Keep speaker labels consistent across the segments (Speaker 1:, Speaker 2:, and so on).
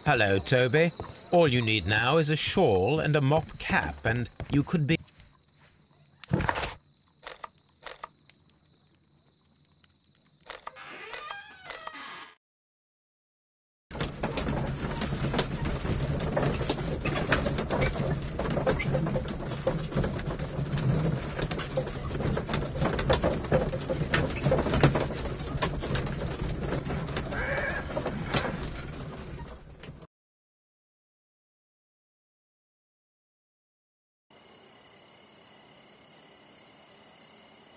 Speaker 1: Hello, Toby. All you need now is a shawl and a mop cap, and you could be...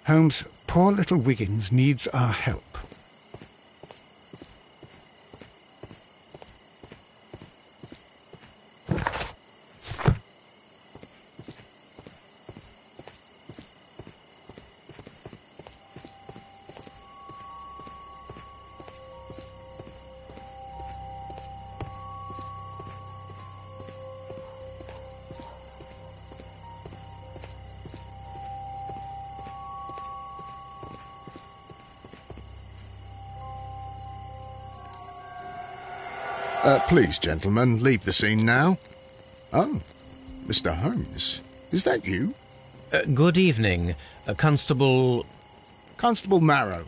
Speaker 2: Holmes, poor little Wiggins needs our help.
Speaker 3: Please, gentlemen, leave the scene now. Oh, Mr. Holmes, is that you?
Speaker 1: Good evening, Constable...
Speaker 3: Constable Marrow.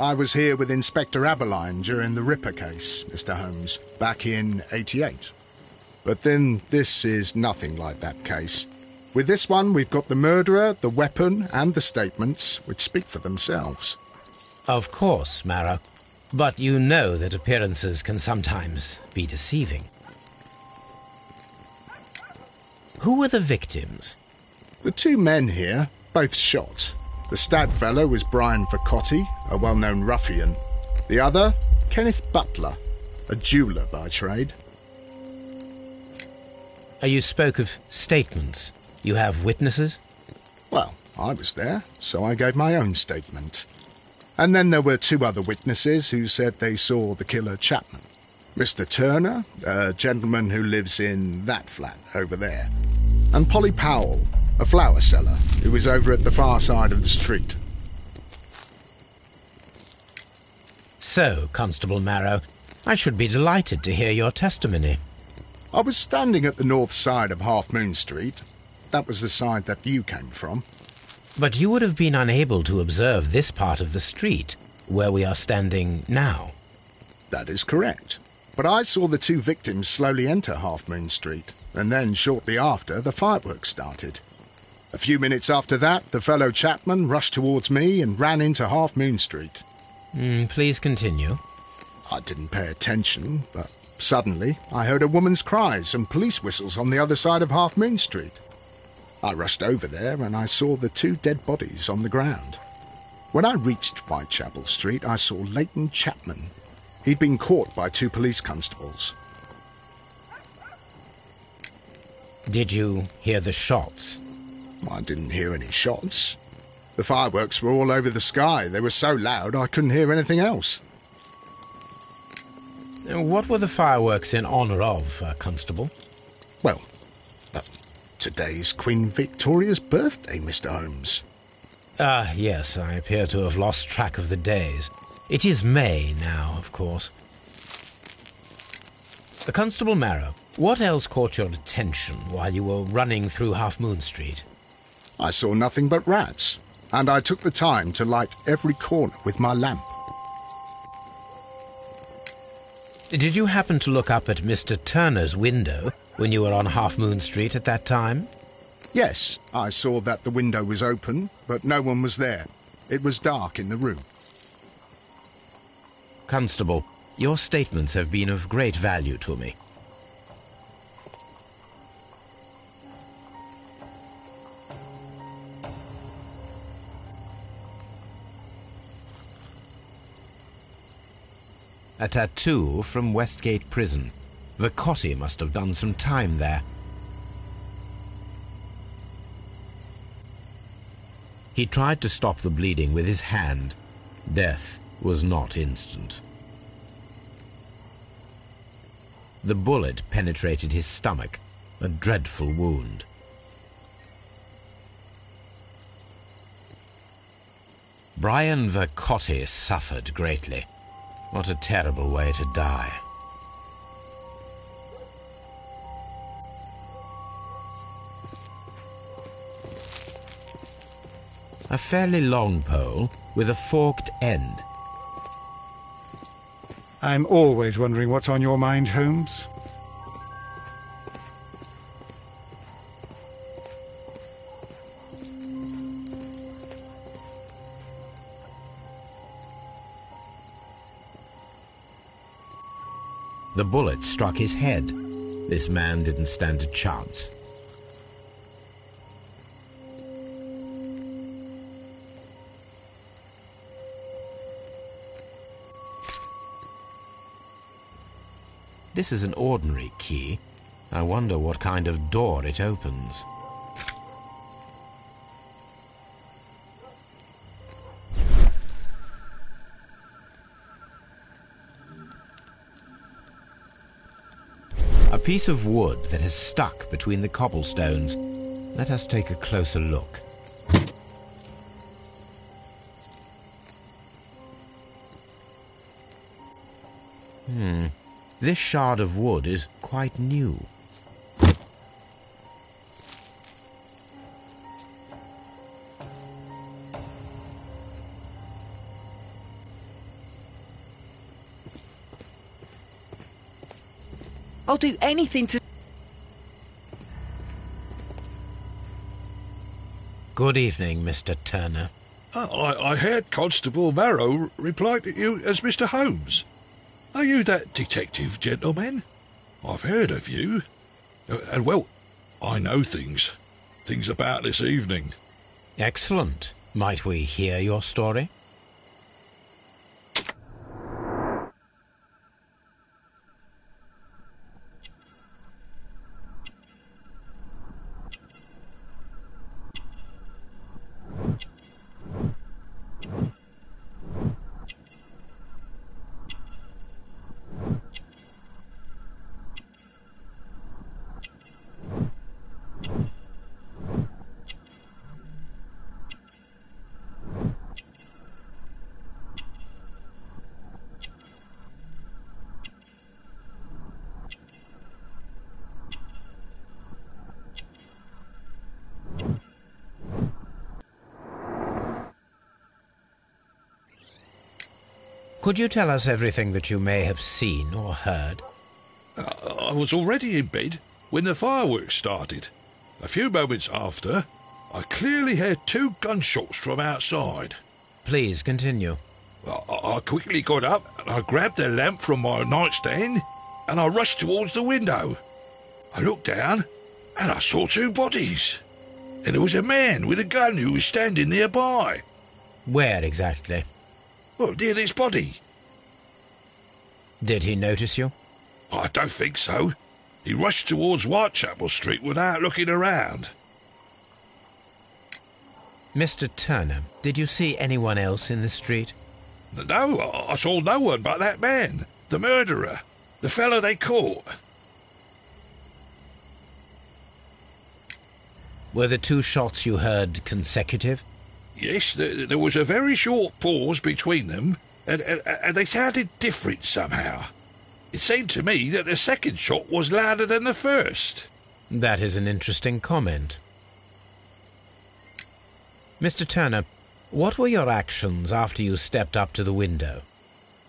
Speaker 3: I was here with Inspector Aberline during the Ripper case, Mr. Holmes, back in '88. But then this is nothing like that case. With this one, we've got the murderer, the weapon, and the statements, which speak for themselves.
Speaker 1: Of course, Marrow. But you know that appearances can sometimes be deceiving. Who were the victims?
Speaker 3: The two men here, both shot. The stab fellow was Brian Vercotti, a well-known ruffian. The other, Kenneth Butler, a jeweller by trade.
Speaker 1: You spoke of statements. You have witnesses?
Speaker 3: Well, I was there, so I gave my own statement. And then there were two other witnesses who said they saw the killer Chapman. Mr. Turner, a gentleman who lives in that flat over there. And Polly Powell, a flower seller, who was over at the far side of the street.
Speaker 1: So, Constable Marrow, I should be delighted to hear your testimony.
Speaker 3: I was standing at the north side of Half Moon Street. That was the side that you came from.
Speaker 1: But you would have been unable to observe this part of the street, where we are standing now.
Speaker 3: That is correct. But I saw the two victims slowly enter Half Moon Street, and then shortly after, the fireworks started. A few minutes after that, the fellow Chapman rushed towards me and ran into Half Moon Street.
Speaker 1: Please continue.
Speaker 3: I didn't pay attention, but suddenly I heard a woman's cries and police whistles on the other side of Half Moon Street. I rushed over there and I saw the two dead bodies on the ground. When I reached Whitechapel Street, I saw Leighton Chapman. He'd been caught by two police constables.
Speaker 1: Did you hear the shots?
Speaker 3: I didn't hear any shots. The fireworks were all over the sky. They were so loud I couldn't hear anything else.
Speaker 1: What were the fireworks in honour of, Constable?
Speaker 3: Well, today's Queen Victoria's birthday, Mr. Holmes.
Speaker 1: Ah, yes, I appear to have lost track of the days. It is May now, of course. Constable Marrow, what else caught your attention while you were running through Half Moon Street?
Speaker 3: I saw nothing but rats, and I took the time to light every corner with my lamp.
Speaker 1: Did you happen to look up at Mr. Turner's window when you were on Half Moon Street at that time?
Speaker 3: Yes, I saw that the window was open, but no one was there. It was dark in the room.
Speaker 1: Constable, your statements have been of great value to me. A tattoo from Westgate Prison. Vercotti must have done some time there. He tried to stop the bleeding with his hand. Death was not instant. The bullet penetrated his stomach, a dreadful wound. Brian Vercotti suffered greatly. What a terrible way to die. A fairly long pole with a forked end.
Speaker 2: I'm always wondering what's on your mind, Holmes.
Speaker 1: The bullet struck his head. This man didn't stand a chance. This is an ordinary key. I wonder what kind of door it opens. A piece of wood that has stuck between the cobblestones. Let us take a closer look. This shard of wood is quite new.
Speaker 4: I'll do anything to...
Speaker 1: Good evening, Mr. Turner.
Speaker 5: I heard Constable Varro reply to you as Mr. Holmes. Are you that detective gentleman? I've heard of you. And, well, I know things about this evening.
Speaker 1: Excellent. Might we hear your story? Could you tell us everything that you may have seen or heard?
Speaker 5: I was already in bed when the fireworks started. A few moments after, I clearly heard 2 gunshots from outside.
Speaker 1: Please continue.
Speaker 5: I quickly got up and I grabbed the lamp from my nightstand and I rushed towards the window. I looked down and I saw 2 bodies. And there was a man with a gun who was standing nearby.
Speaker 1: Where exactly?
Speaker 5: Well, near this body.
Speaker 1: Did he notice you?
Speaker 5: I don't think so. He rushed towards Whitechapel Street without looking around.
Speaker 1: Mr. Turner, did you see anyone else in the street?
Speaker 5: No, I saw no one but that man, the murderer, the fellow they caught.
Speaker 1: Were the 2 shots you heard consecutive?
Speaker 5: Yes, there was a very short pause between them, and they sounded different somehow. It seemed to me that the second shot was louder than the first.
Speaker 1: That is an interesting comment. Mr. Turner, what were your actions after you stepped up to the window?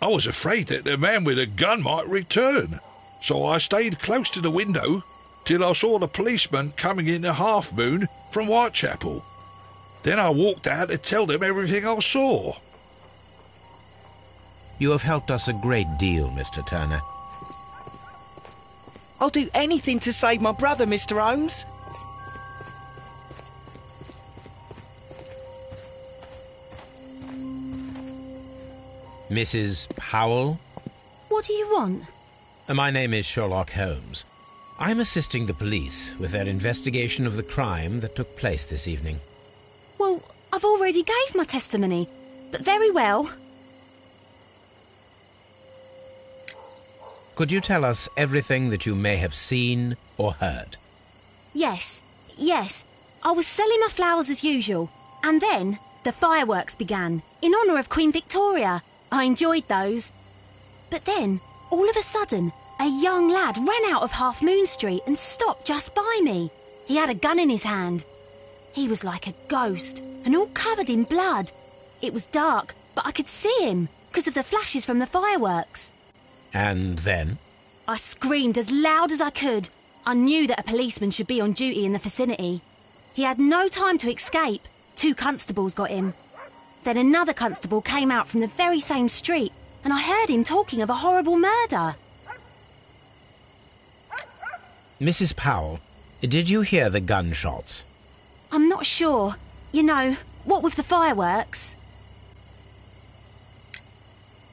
Speaker 5: I was afraid that the man with a gun might return, so I stayed close to the window till I saw the policeman coming in the Half Moon from Whitechapel. Then I walked out to tell them everything I saw.
Speaker 1: You have helped us a great deal, Mr. Turner.
Speaker 4: I'll do anything to save my brother, Mr. Holmes.
Speaker 1: Mrs. Howell?
Speaker 6: What do you want?
Speaker 1: My name is Sherlock Holmes. I'm assisting the police with their investigation of the crime that took place this evening.
Speaker 6: Well, I've already gave my testimony, but very well.
Speaker 1: Could you tell us everything that you may have seen or heard?
Speaker 6: Yes. I was selling my flowers as usual, and then the fireworks began, in honour of Queen Victoria. I enjoyed those. But then, all of a sudden, a young lad ran out of Half Moon Street and stopped just by me. He had a gun in his hand. He was like a ghost and all covered in blood. It was dark, but I could see him because of the flashes from the fireworks.
Speaker 1: And then?
Speaker 6: I screamed as loud as I could. I knew that a policeman should be on duty in the vicinity. He had no time to escape. 2 constables got him. Then another constable came out from the very same street, and I heard him talking of a horrible murder.
Speaker 1: Mrs. Powell, did you hear the gunshots?
Speaker 6: I'm not sure. You know, what with the fireworks?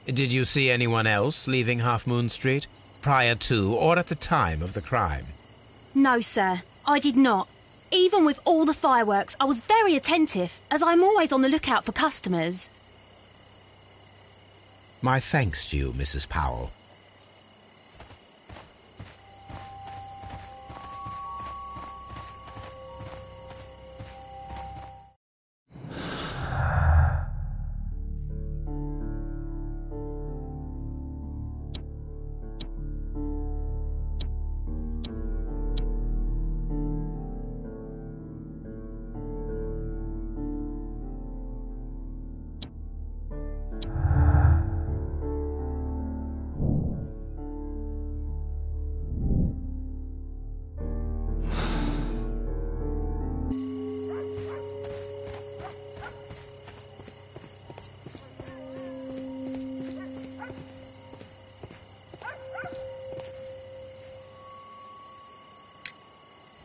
Speaker 1: Did you see anyone else leaving Half Moon Street, prior to or at the time of the crime?
Speaker 6: No, sir, I did not. Even with all the fireworks, I was very attentive, as I'm always on the lookout for customers.
Speaker 1: My thanks to you, Mrs. Powell.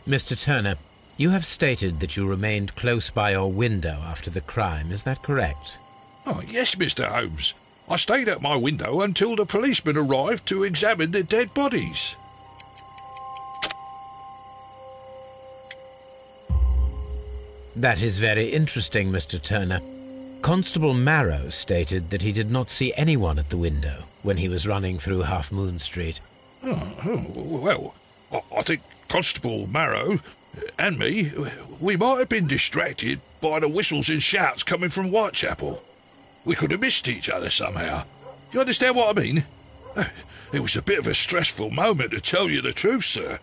Speaker 1: Mr. Turner, you have stated that you remained close by your window after the crime, is that correct?
Speaker 5: Oh, yes, Mr. Holmes. I stayed at my window until the policeman arrived to examine the dead bodies.
Speaker 1: That is very interesting, Mr. Turner. Constable Marrow stated that he did not see anyone at the window when he was running through Half Moon Street.
Speaker 5: Well, I think Constable Marrow and me, we might have been distracted by the whistles and shouts coming from Whitechapel. We could have missed each other somehow. You understand what I mean? It was a bit of a stressful moment, to tell you the truth, sir.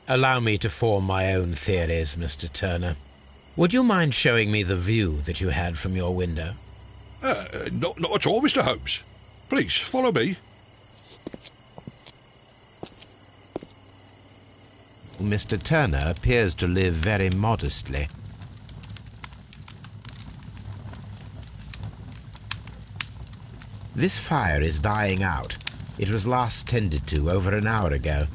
Speaker 1: Allow me to form my own theories, Mr. Turner. Would you mind showing me the view that you had from your window?
Speaker 5: Not at all, Mr. Holmes. Please, follow me.
Speaker 1: Mr. Turner appears to live very modestly. This fire is dying out. It was last tended to over an hour ago.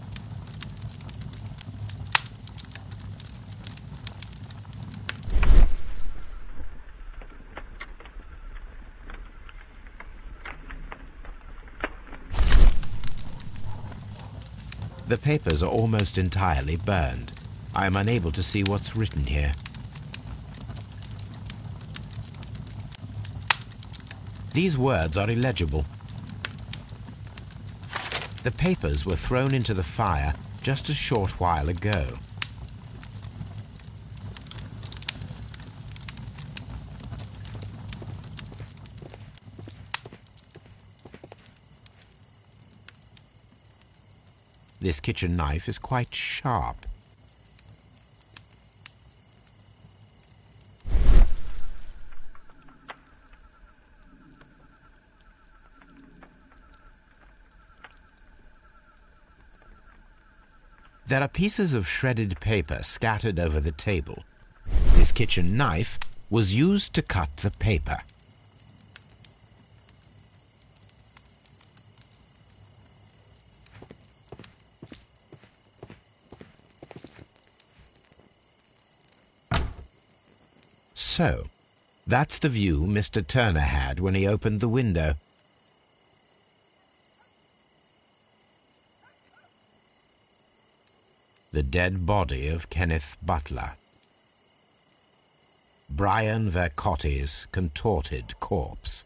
Speaker 1: The papers are almost entirely burned. I am unable to see what's written here. These words are illegible. The papers were thrown into the fire just a short while ago. This kitchen knife is quite sharp. There are pieces of shredded paper scattered over the table. This kitchen knife was used to cut the paper. So, that's the view Mr. Turner had when he opened the window. The dead body of Kenneth Butler. Brian Vercotti's contorted corpse.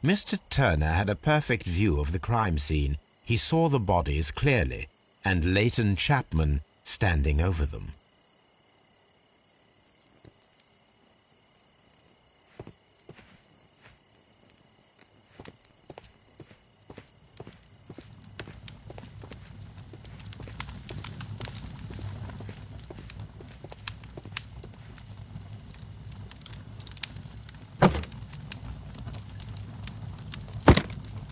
Speaker 1: Mr. Turner had a perfect view of the crime scene. He saw the bodies clearly, and Leighton Chapman standing over them.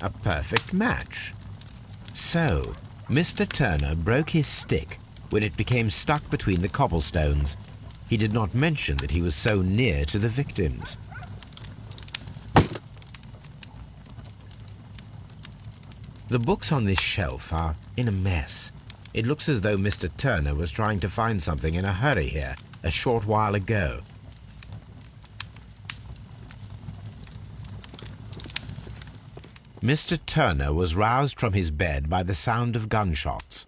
Speaker 1: A perfect match. So, Mr. Turner broke his stick when it became stuck between the cobblestones. He did not mention that he was so near to the victims. The books on this shelf are in a mess. It looks as though Mr. Turner was trying to find something in a hurry here a short while ago. Mr. Turner was roused from his bed by the sound of gunshots.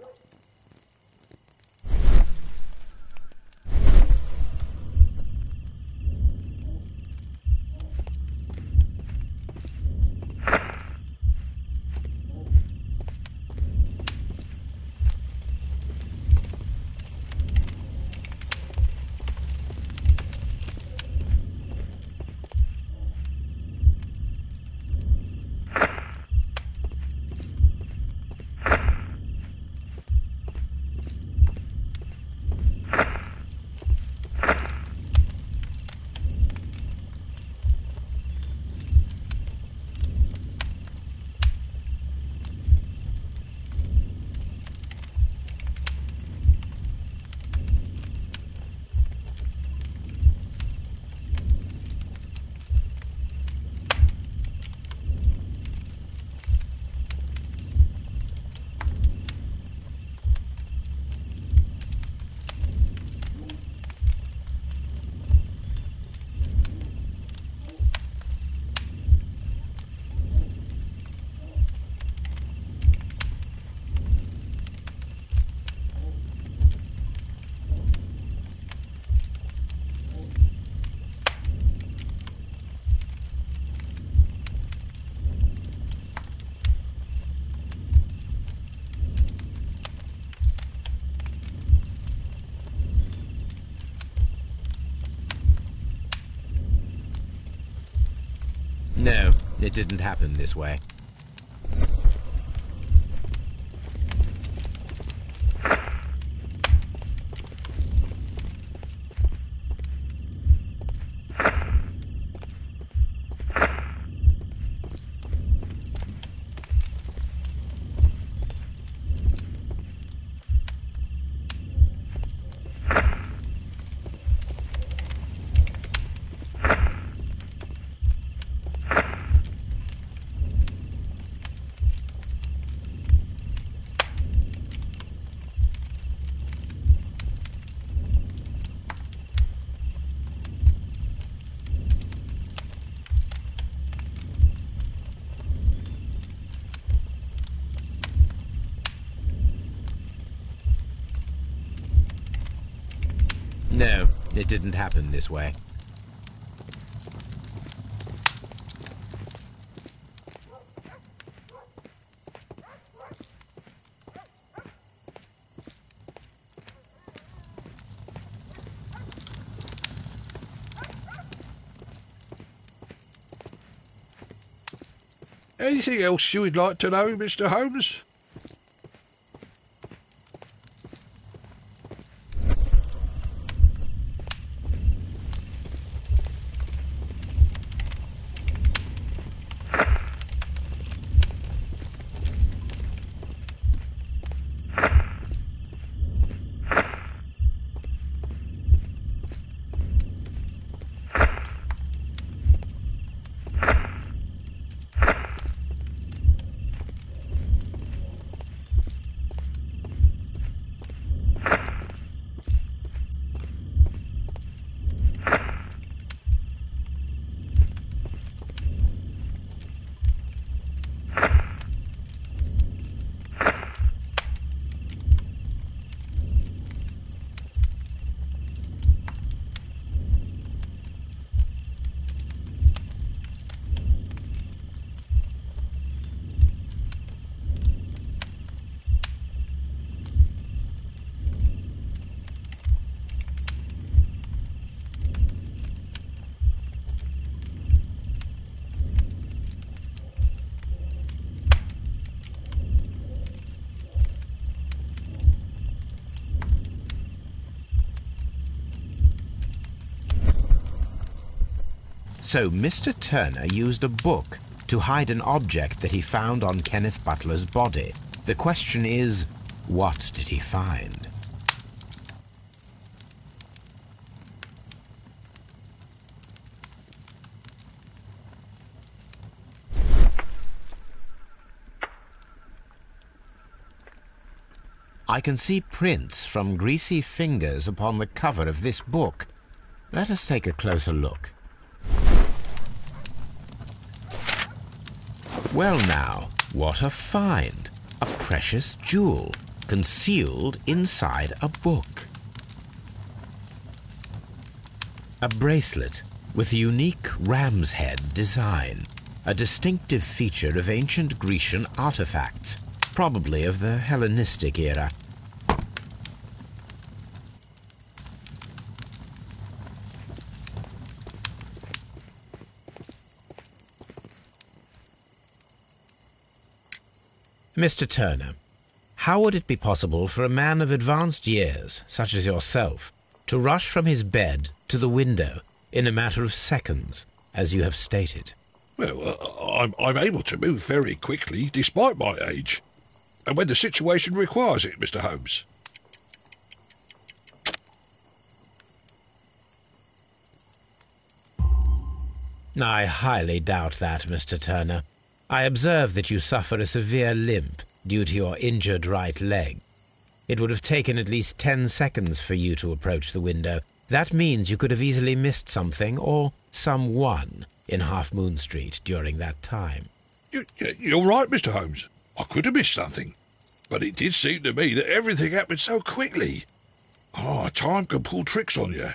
Speaker 1: No, it didn't happen this way. No, it didn't happen this way.
Speaker 5: Anything else you would like to know, Mr. Holmes?
Speaker 1: So Mr. Turner used a book to hide an object that he found on Kenneth Butler's body. The question is, what did he find? I can see prints from greasy fingers upon the cover of this book. Let us take a closer look. Well now, what a find! A precious jewel, concealed inside a book. A bracelet with a unique ram's head design, a distinctive feature of ancient Grecian artifacts, probably of the Hellenistic era. Mr. Turner, how would it be possible for a man of advanced years, such as yourself, to rush from his bed to the window in a matter of seconds, as you have stated?
Speaker 5: Well, I'm able to move very quickly, despite my age, and when the situation requires it, Mr. Holmes.
Speaker 1: I highly doubt that, Mr. Turner. I observe that you suffer a severe limp due to your injured right leg. It would have taken at least 10 seconds for you to approach the window. That means you could have easily missed something or someone in Half Moon Street during that time.
Speaker 5: You're right, Mr. Holmes. I could have missed something. But it did seem to me that everything happened so quickly. Time can pull tricks on you.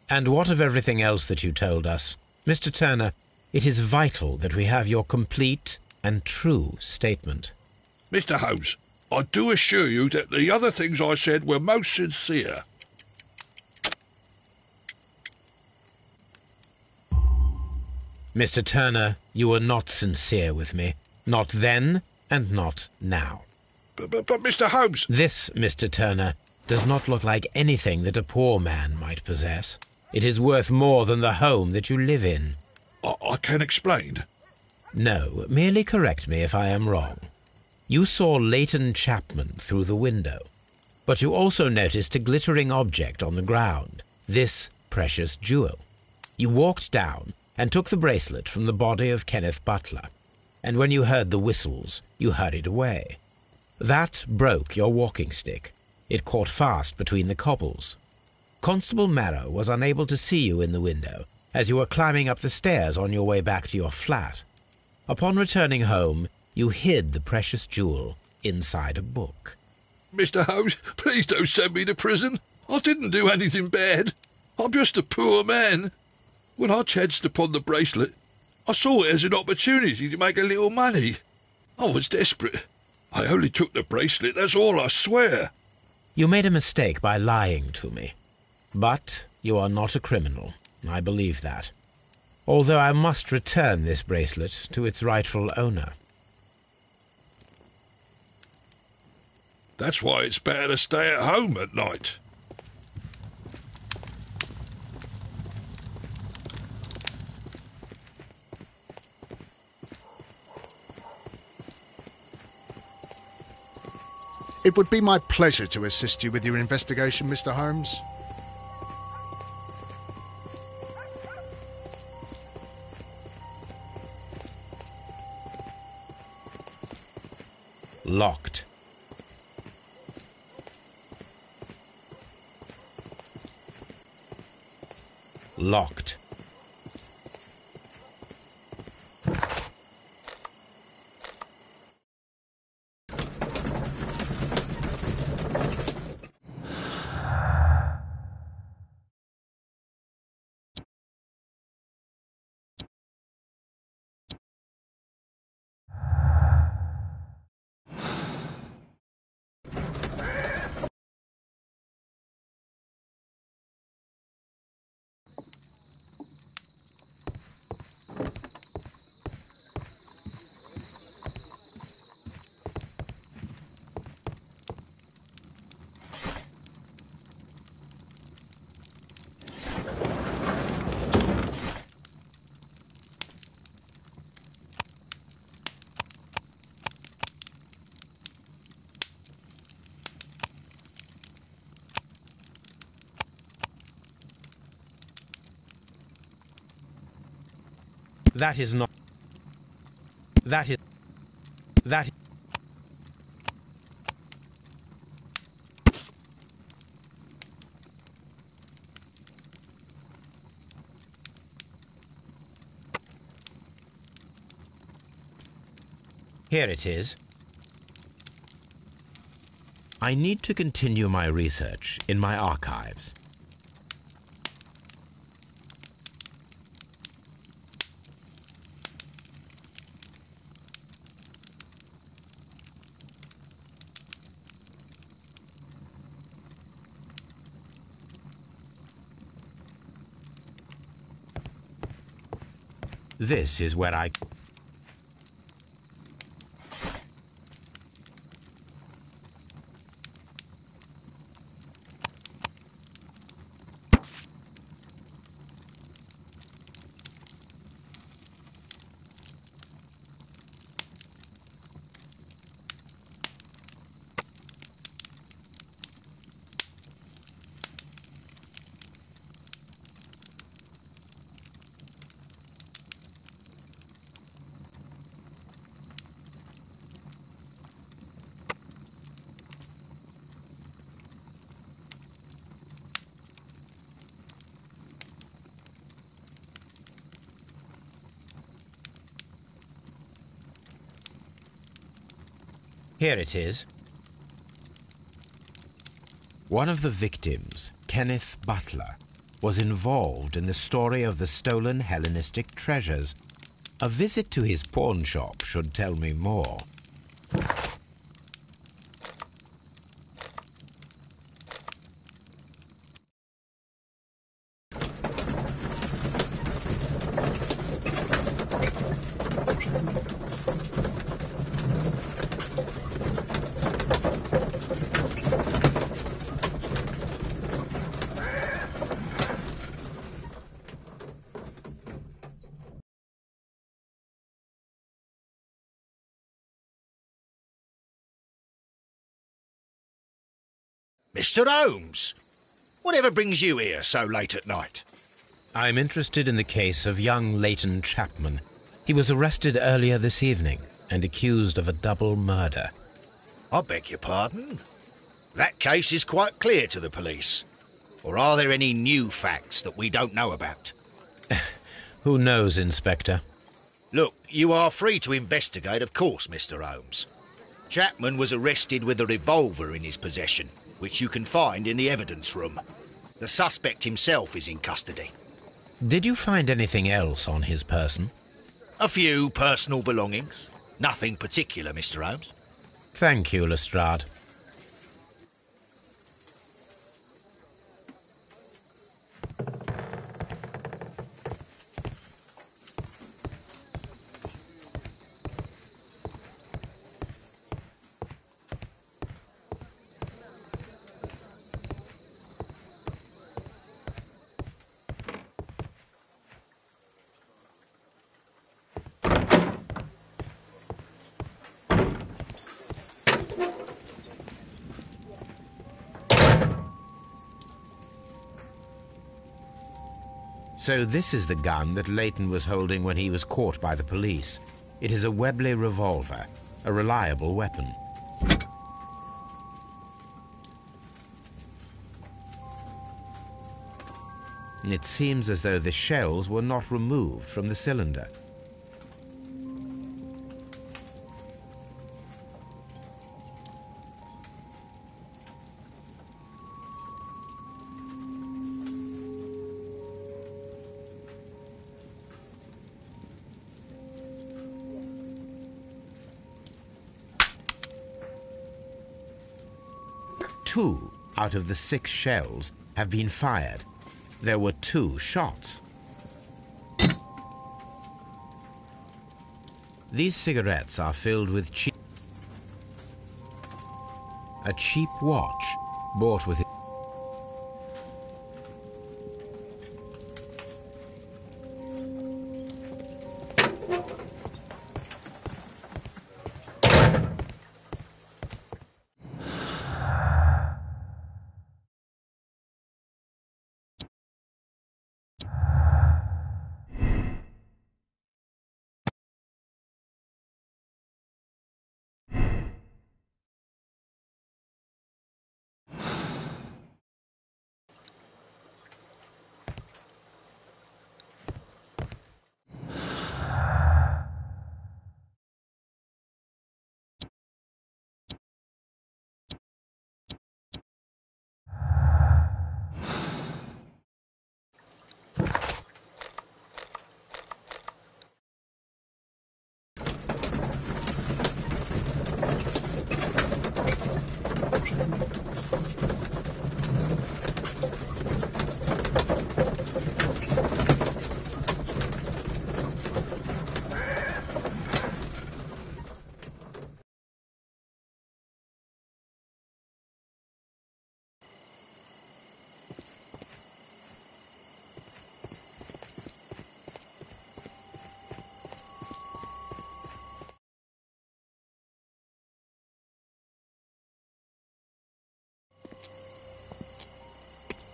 Speaker 1: And what of everything else that you told us? Mr. Turner, it is vital that we have your complete and true statement.
Speaker 5: Mr. Holmes, I do assure you that the other things I said were most sincere.
Speaker 1: Mr. Turner, you were not sincere with me. Not then and not now.
Speaker 5: But Mr. Holmes...
Speaker 1: This, Mr. Turner, does not look like anything that a poor man might possess. It is worth more than the home that you live in.
Speaker 5: I can explain.
Speaker 1: No, merely correct me if I am wrong. You saw Leighton Chapman through the window, but you also noticed a glittering object on the ground, this precious jewel. You walked down and took the bracelet from the body of Kenneth Butler, and when you heard the whistles, you hurried away. That broke your walking stick. It caught fast between the cobbles. Constable Marrow was unable to see you in the window as you were climbing up the stairs on your way back to your flat. Upon returning home, you hid the precious jewel inside a book.
Speaker 5: Mr. Holmes, please don't send me to prison. I didn't do anything bad. I'm just a poor man. When I chanced upon the bracelet, I saw it as an opportunity to make a little money. I was desperate. I only took the bracelet, that's all, I swear.
Speaker 1: You made a mistake by lying to me. But you are not a criminal. I believe that. Although I must return this bracelet to its rightful owner.
Speaker 5: That's why it's better to stay at home at night.
Speaker 3: It would be my pleasure to assist you with your investigation, Mr. Holmes.
Speaker 1: Locked. Locked. That is not... That is... That... Here it is. I need to continue my research in my archives. This is where I... Here it is. One of the victims, Kenneth Butler, was involved in the story of the stolen Hellenistic treasures. A visit to his pawn shop should tell me more.
Speaker 7: Mr. Holmes, whatever brings you here so late at night?
Speaker 1: I'm interested in the case of young Leighton Chapman. He was arrested earlier this evening and accused of a double murder.
Speaker 7: I beg your pardon? That case is quite clear to the police. Or are there any new facts that we don't know about?
Speaker 1: Who knows, Inspector?
Speaker 7: Look, you are free to investigate, of course, Mr. Holmes. Chapman was arrested with a revolver in his possession, which you can find in the evidence room. The suspect himself is in custody.
Speaker 1: Did you find anything else on his person?
Speaker 7: A few personal belongings. Nothing particular, Mr. Holmes.
Speaker 1: Thank you, Lestrade. So this is the gun that Leighton was holding when he was caught by the police. It is a Webley revolver, a reliable weapon. It seems as though the shells were not removed from the cylinder. Two out of the 6 shells have been fired. There were 2 shots. These cigarettes are filled with a cheap watch bought with it.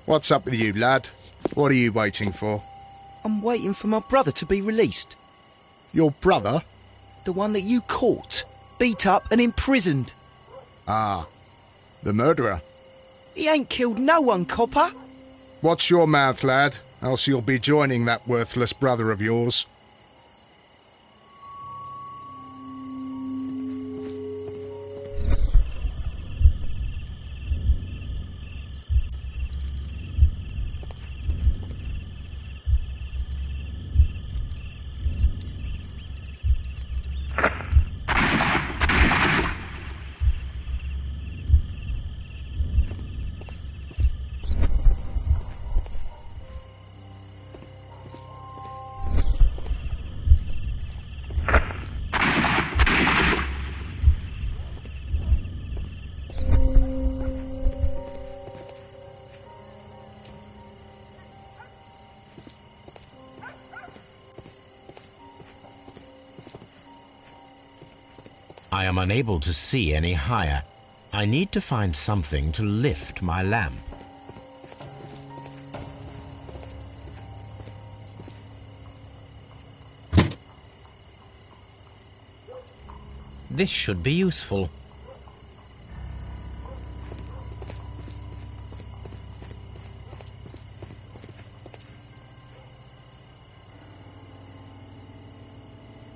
Speaker 3: What's up with you, lad? What are you waiting for?
Speaker 4: I'm waiting for my brother to be released.
Speaker 3: Your brother?
Speaker 4: The one that you caught, beat up and imprisoned.
Speaker 3: Ah, the murderer.
Speaker 4: He ain't killed no one, copper.
Speaker 3: Watch your mouth, lad, else you'll be joining that worthless brother of yours.
Speaker 1: I am unable to see any higher. I need to find something to lift my lamp. This should be useful.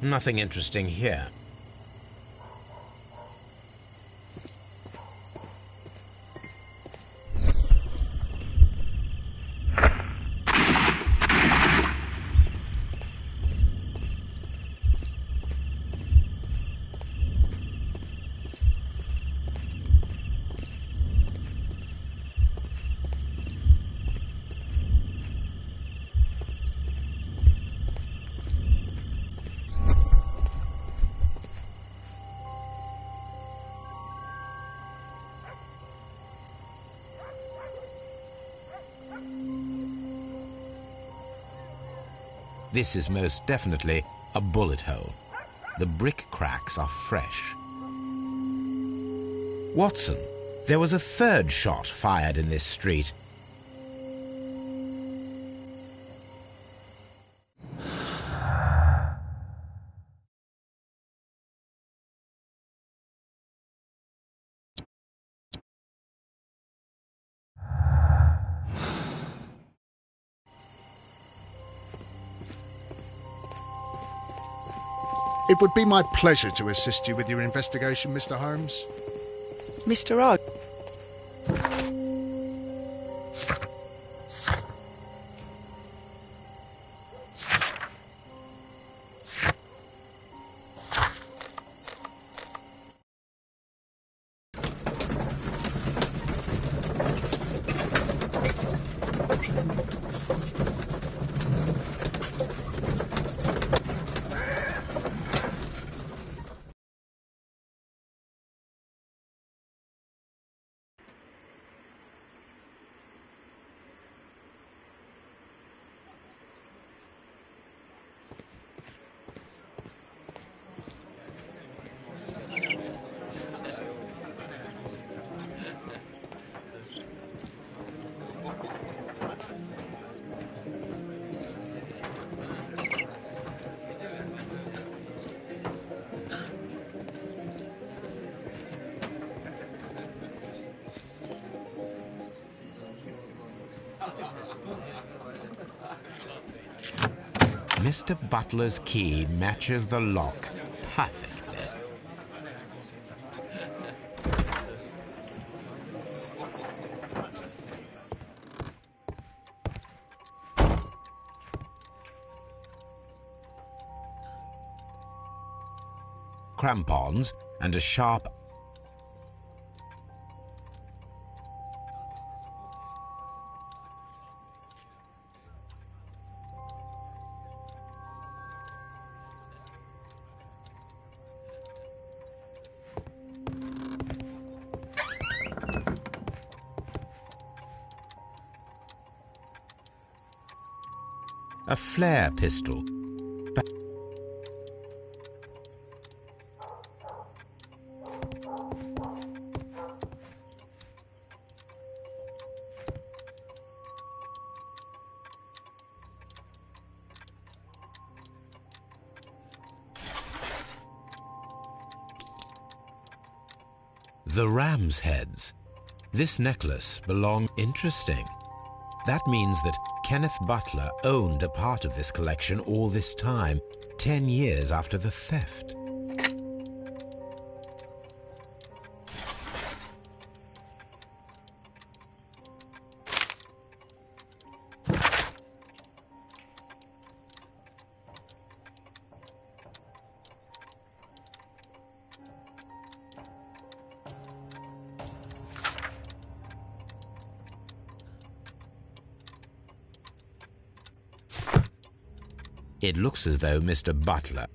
Speaker 1: Nothing interesting here. This is most definitely a bullet hole. The brick cracks are fresh. Watson, there was a third shot fired in this street.
Speaker 3: It would be my pleasure to assist you with your investigation, Mr. Holmes.
Speaker 4: Mr. O.
Speaker 1: Mr. Butler's key matches the lock perfectly. Crampons and a sharp a flare pistol. The ram's heads. This necklace belonged... Interesting. That means that Kenneth Butler owned a part of this collection all this time, 10 years after the theft. It looks as though Mr. Butler...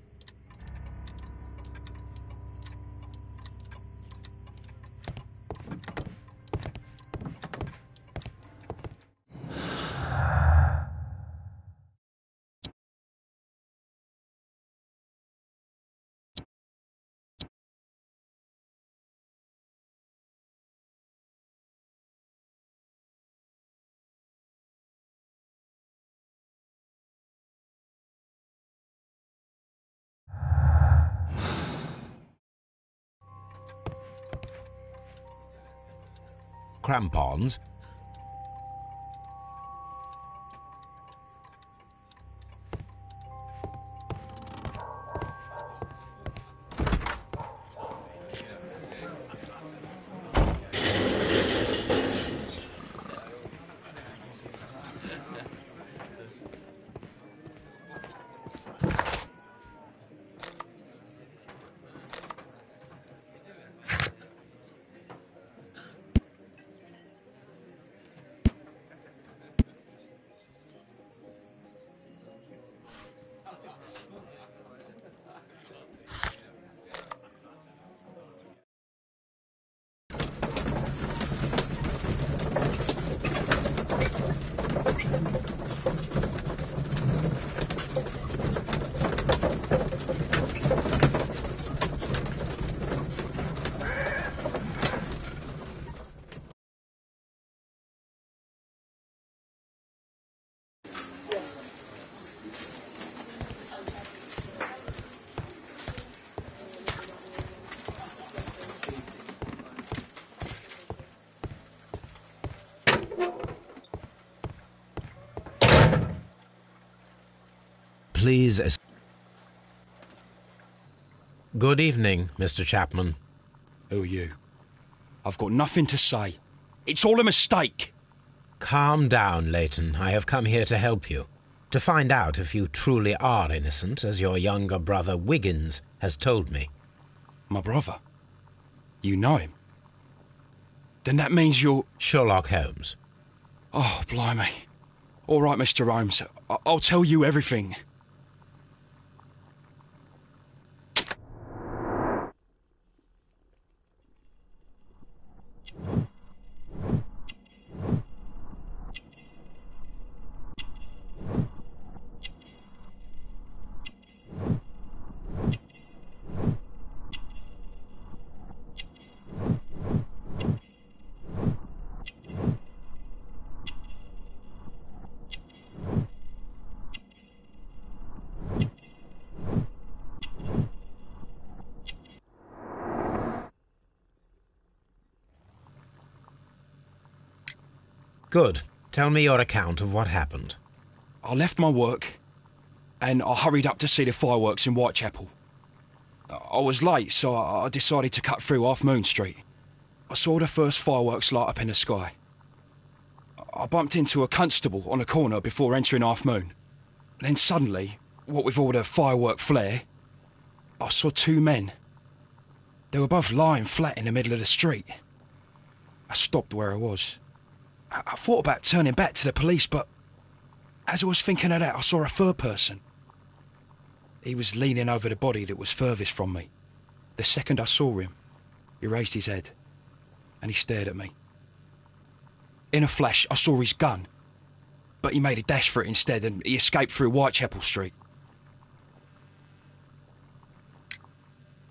Speaker 1: crampons. Please... Good evening, Mr. Chapman.
Speaker 8: Who are you? I've got nothing to say. It's all a mistake.
Speaker 1: Calm down, Leighton. I have come here to help you. To find out if you truly are innocent, as your younger brother Wiggins has told me.
Speaker 8: My brother? You know him? Then that means you're...
Speaker 1: Sherlock Holmes.
Speaker 8: Oh, blimey. All right, Mr. Holmes. I'll tell you everything.
Speaker 1: Good. Tell me your account of what happened.
Speaker 8: I left my work and I hurried up to see the fireworks in Whitechapel. I was late, so I decided to cut through Half Moon Street. I saw the first fireworks light up in the sky. I bumped into a constable on a corner before entering Half Moon. Then suddenly, what with all the firework flare, I saw two men. They were both lying flat in the middle of the street. I stopped where I was. I thought about turning back to the police, but as I was thinking of that, I saw a third person. He was leaning over the body that was furthest from me. The second I saw him, he raised his head and he stared at me. In a flash, I saw his gun, but he made a dash for it instead and he escaped through Whitechapel Street.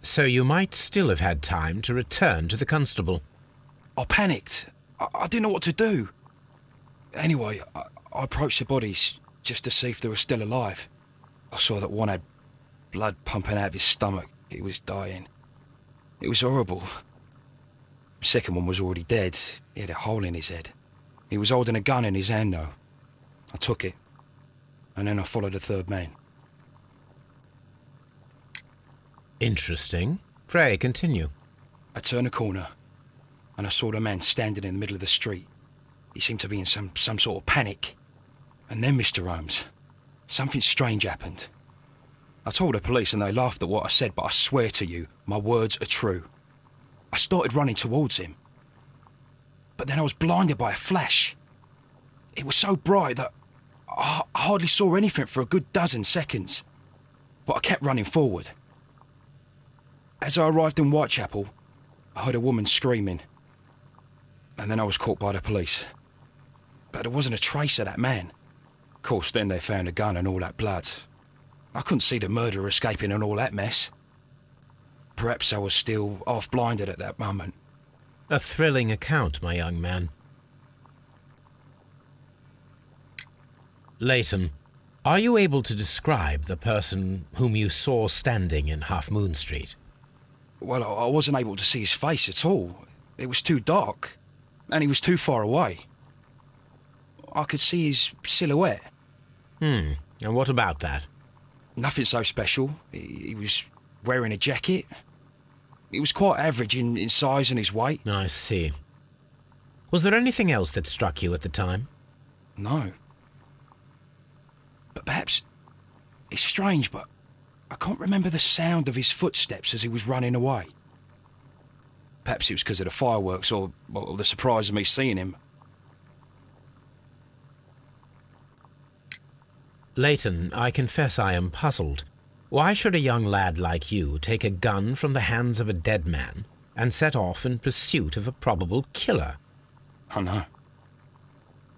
Speaker 1: So you might still have had time to return to the constable.
Speaker 8: I panicked. I didn't know what to do. Anyway, I approached the bodies just to see if they were still alive. I saw that one had blood pumping out of his stomach. He was dying. It was horrible. Second one was already dead. He had a hole in his head. He was holding a gun in his hand, though. I took it, and then I followed the third man.
Speaker 1: Interesting. Pray, continue.
Speaker 8: I turned a corner, and I saw the man standing in the middle of the street. He seemed to be in some sort of panic. And then, Mr. Holmes, something strange happened. I told the police and they laughed at what I said, but I swear to you, my words are true. I started running towards him. But then I was blinded by a flash. It was so bright that I hardly saw anything for a good dozen seconds. But I kept running forward. As I arrived in Whitechapel, I heard a woman screaming. And then I was caught by the police. But there wasn't a trace of that man. Of course, then they found a gun and all that blood. I couldn't see the murderer escaping and all that mess. Perhaps I was still half-blinded at that moment.
Speaker 1: A thrilling account, my young man. Leighton, are you able to describe the person whom you saw standing in Half Moon Street?
Speaker 8: Well, I wasn't able to see his face at all. It was too dark, and he was too far away. I could see his silhouette.
Speaker 1: And what about that?
Speaker 8: Nothing so special. He was wearing a jacket. He was quite average in size and his weight.
Speaker 1: I see. Was there anything else that struck you at the time?
Speaker 8: No. But perhaps... It's strange, but I can't remember the sound of his footsteps as he was running away. Perhaps it was because of the fireworks or the surprise of me seeing him.
Speaker 1: Leighton, I confess I am puzzled. Why should a young lad like you take a gun from the hands of a dead man and set off in pursuit of a probable killer?
Speaker 8: I know.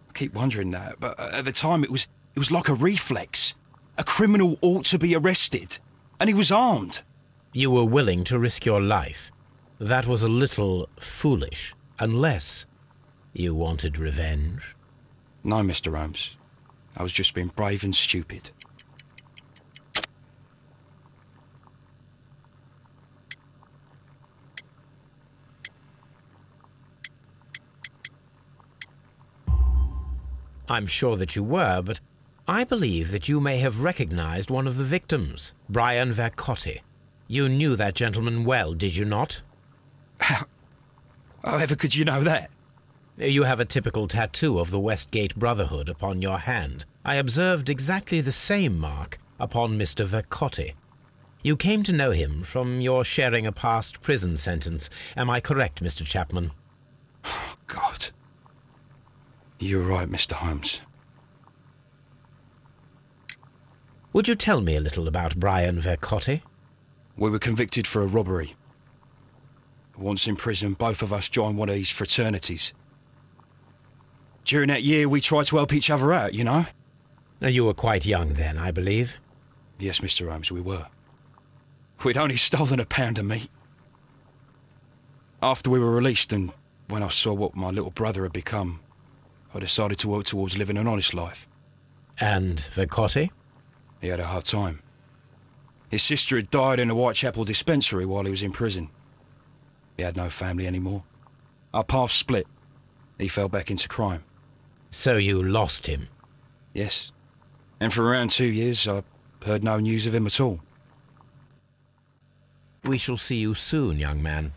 Speaker 8: I keep wondering that, but at the time it was like a reflex. A criminal ought to be arrested, and he was armed.
Speaker 1: You were willing to risk your life. That was a little foolish, unless you wanted revenge.
Speaker 8: No, Mr. Holmes. I was just being brave and stupid.
Speaker 1: I'm sure that you were, but I believe that you may have recognized one of the victims, Brian Vercotti. You knew that gentleman well, did you not?
Speaker 8: However could you know that?
Speaker 1: You have a typical tattoo of the Westgate Brotherhood upon your hand. I observed exactly the same mark upon Mr. Vercotti. You came to know him from your sharing a past prison sentence. Am I correct, Mr. Chapman?
Speaker 8: Oh, God. You're right, Mr. Holmes.
Speaker 1: Would you tell me a little about Brian Vercotti?
Speaker 8: We were convicted for a robbery. Once in prison, both of us joined one of these fraternities. During that year, we tried to help each other out, you know?
Speaker 1: You were quite young then, I believe.
Speaker 8: Yes, Mr. Holmes, we were. We'd only stolen a pound of meat. After we were released, and when I saw what my little brother had become, I decided to work towards living an honest life.
Speaker 1: And Vercotti?
Speaker 8: He had a hard time. His sister had died in a Whitechapel dispensary while he was in prison. He had no family anymore. Our paths split. He fell back into crime.
Speaker 1: So you lost him?
Speaker 8: Yes. And for around 2 years, I heard no news of him at all.
Speaker 1: We shall see you soon, young man.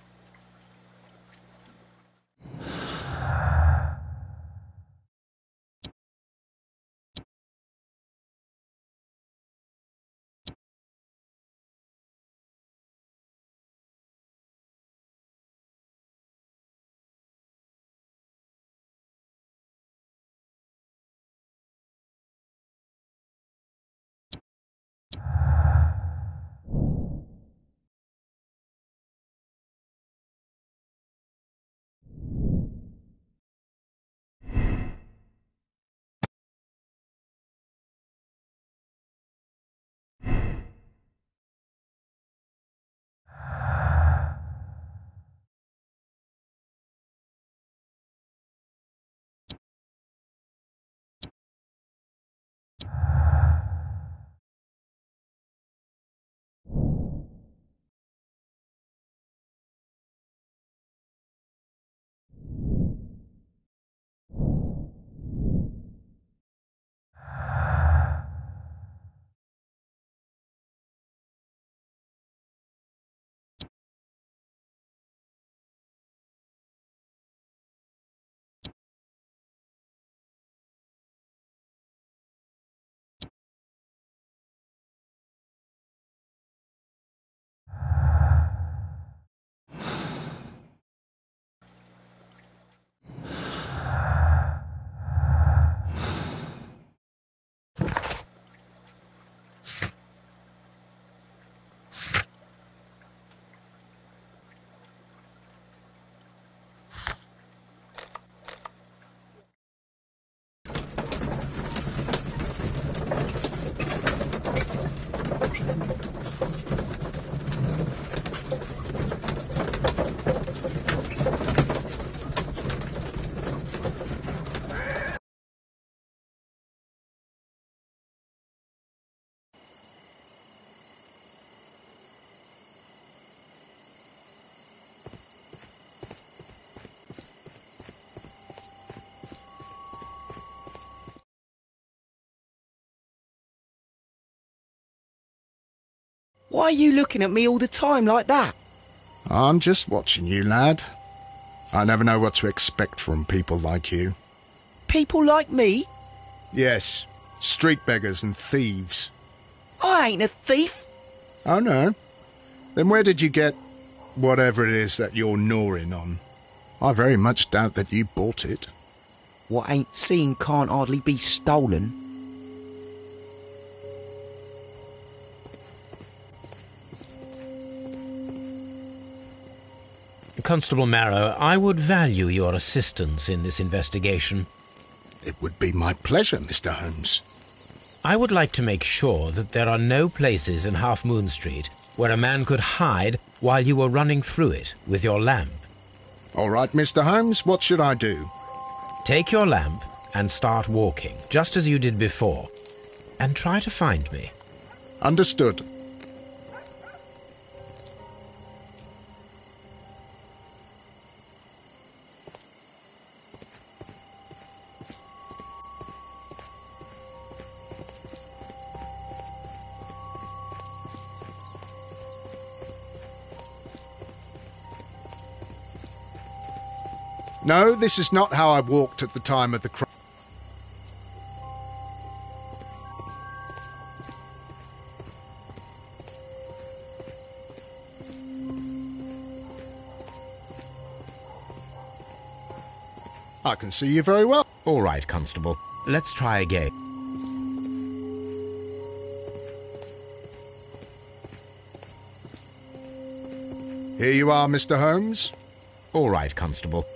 Speaker 4: Why are you looking at me all the time like that?
Speaker 3: I'm just watching you, lad. I never know what to expect from people like you.
Speaker 4: People like me?
Speaker 3: Yes, street beggars and thieves.
Speaker 4: I ain't a thief.
Speaker 3: Oh, no? Then where did you get whatever it is that you're gnawing on? I very much doubt that you bought it.
Speaker 4: What ain't seen can't hardly be stolen.
Speaker 1: Constable Marrow, I would value your assistance in this investigation.
Speaker 3: It would be my pleasure, Mr. Holmes.
Speaker 1: I would like to make sure that there are no places in Half Moon Street where a man could hide while you were running through it with your lamp.
Speaker 3: All right, Mr. Holmes, what should I do?
Speaker 1: Take your lamp and start walking, just as you did before, and try to find me.
Speaker 3: Understood. No, this is not how I walked at the time of the crime. I can see you very well.
Speaker 1: All right, Constable. Let's try again.
Speaker 3: Here you are, Mr. Holmes.
Speaker 1: All right, Constable.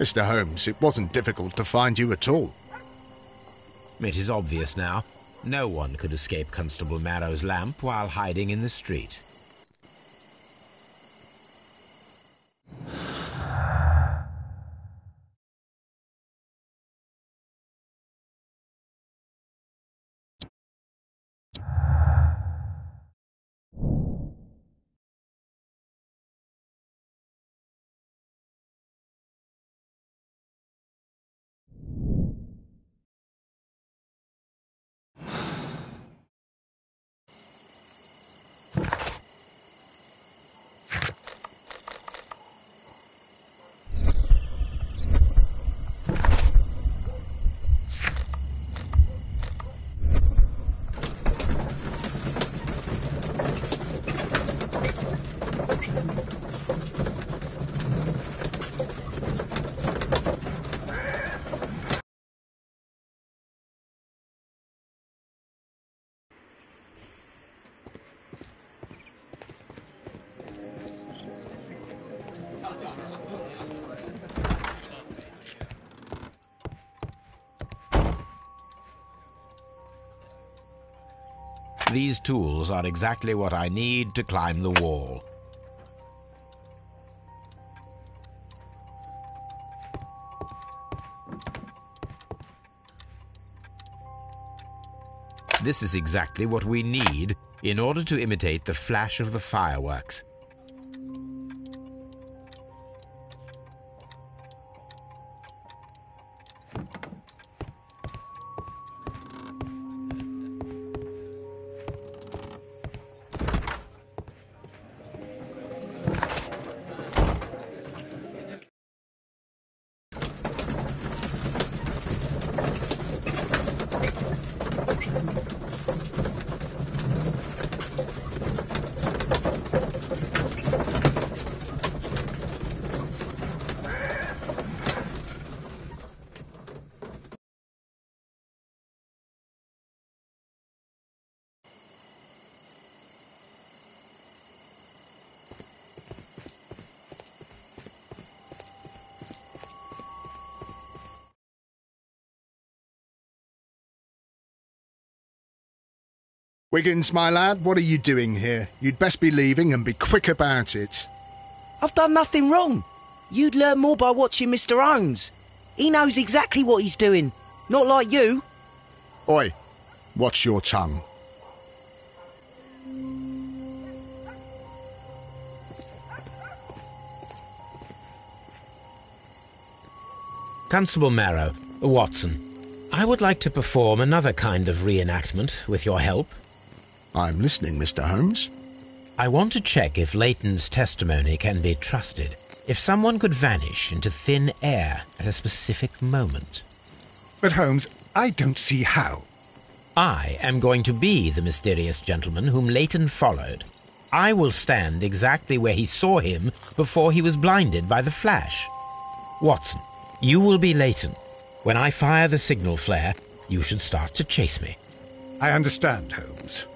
Speaker 3: Mr. Holmes, it wasn't difficult to find you at all.
Speaker 1: It is obvious now. No one could escape Constable Marrow's lamp while hiding in the street. These tools are exactly what I need to climb the wall. This is exactly what we need in order to imitate the flash of the fireworks.
Speaker 3: Wiggins, my lad, what are you doing here? You'd best be leaving and be quick about it.
Speaker 4: I've done nothing wrong. You'd learn more by watching Mr. Holmes. He knows exactly what he's doing, not like you.
Speaker 3: Oi, watch your tongue.
Speaker 1: Constable Marrow, Watson, I would like to perform another kind of reenactment with your help.
Speaker 3: I'm listening, Mr. Holmes.
Speaker 1: I want to check if Leighton's testimony can be trusted. If someone could vanish into thin air at a specific moment.
Speaker 2: But Holmes, I don't see how.
Speaker 1: I am going to be the mysterious gentleman whom Leighton followed. I will stand exactly where he saw him before he was blinded by the flash. Watson, you will be Leighton. When I fire the signal flare, you should start to chase me.
Speaker 2: I understand, Holmes.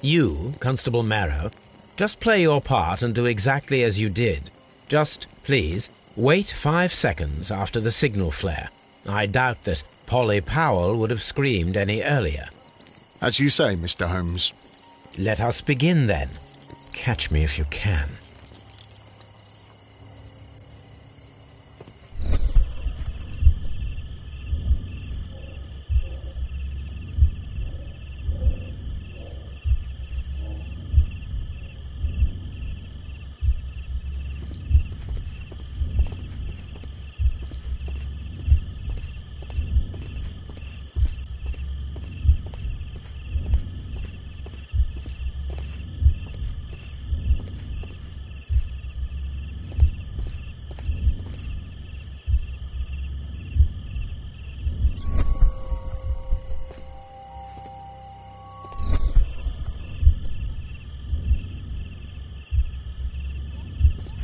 Speaker 1: You, Constable Marrow, just play your part and do exactly as you did. Just, please, wait 5 seconds after the signal flare. I doubt that Polly Powell would have screamed any earlier.
Speaker 3: As you say, Mr. Holmes.
Speaker 1: Let us begin, then. Catch me if you can.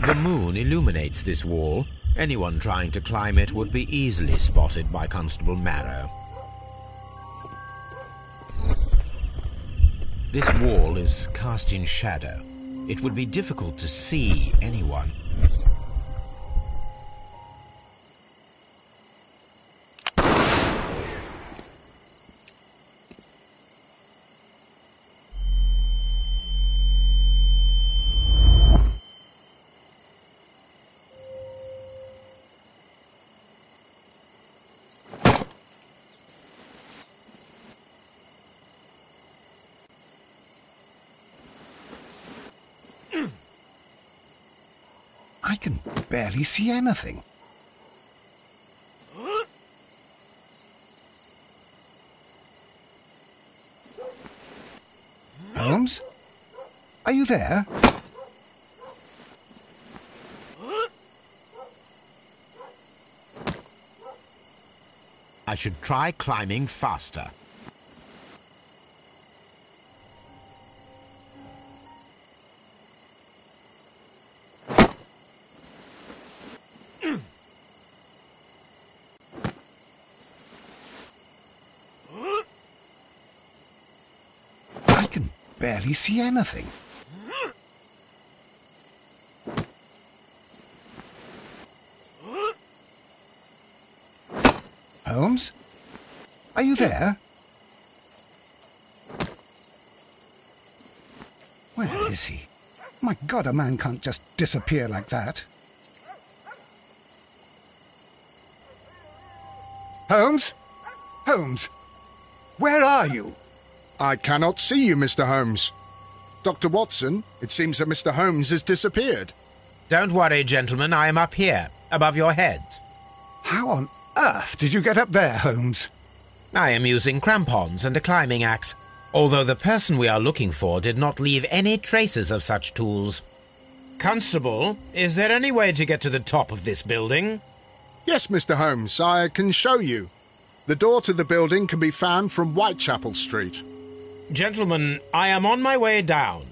Speaker 1: The moon illuminates this wall. Anyone trying to climb it would be easily spotted by Constable Marrow. This wall is cast in shadow. It would be difficult to see anyone.
Speaker 2: I can barely see anything. Holmes? Are you there?
Speaker 1: I should try climbing faster.
Speaker 2: I can barely see anything. Holmes? Are you there? Where is he? My God, a man can't just disappear like that. Holmes? Holmes? Where are you?
Speaker 3: I cannot see you, Mr. Holmes. Dr. Watson, it seems that Mr. Holmes has disappeared.
Speaker 1: Don't worry, gentlemen, I am up here, above your heads.
Speaker 2: How on earth did you get up there, Holmes?
Speaker 1: I am using crampons and a climbing axe, although the person we are looking for did not leave any traces of such tools. Constable, is there any way to get to the top of this building?
Speaker 3: Yes, Mr. Holmes, I can show you. The door to the building can be found from Whitechapel Street.
Speaker 1: Gentlemen, I am on my way down.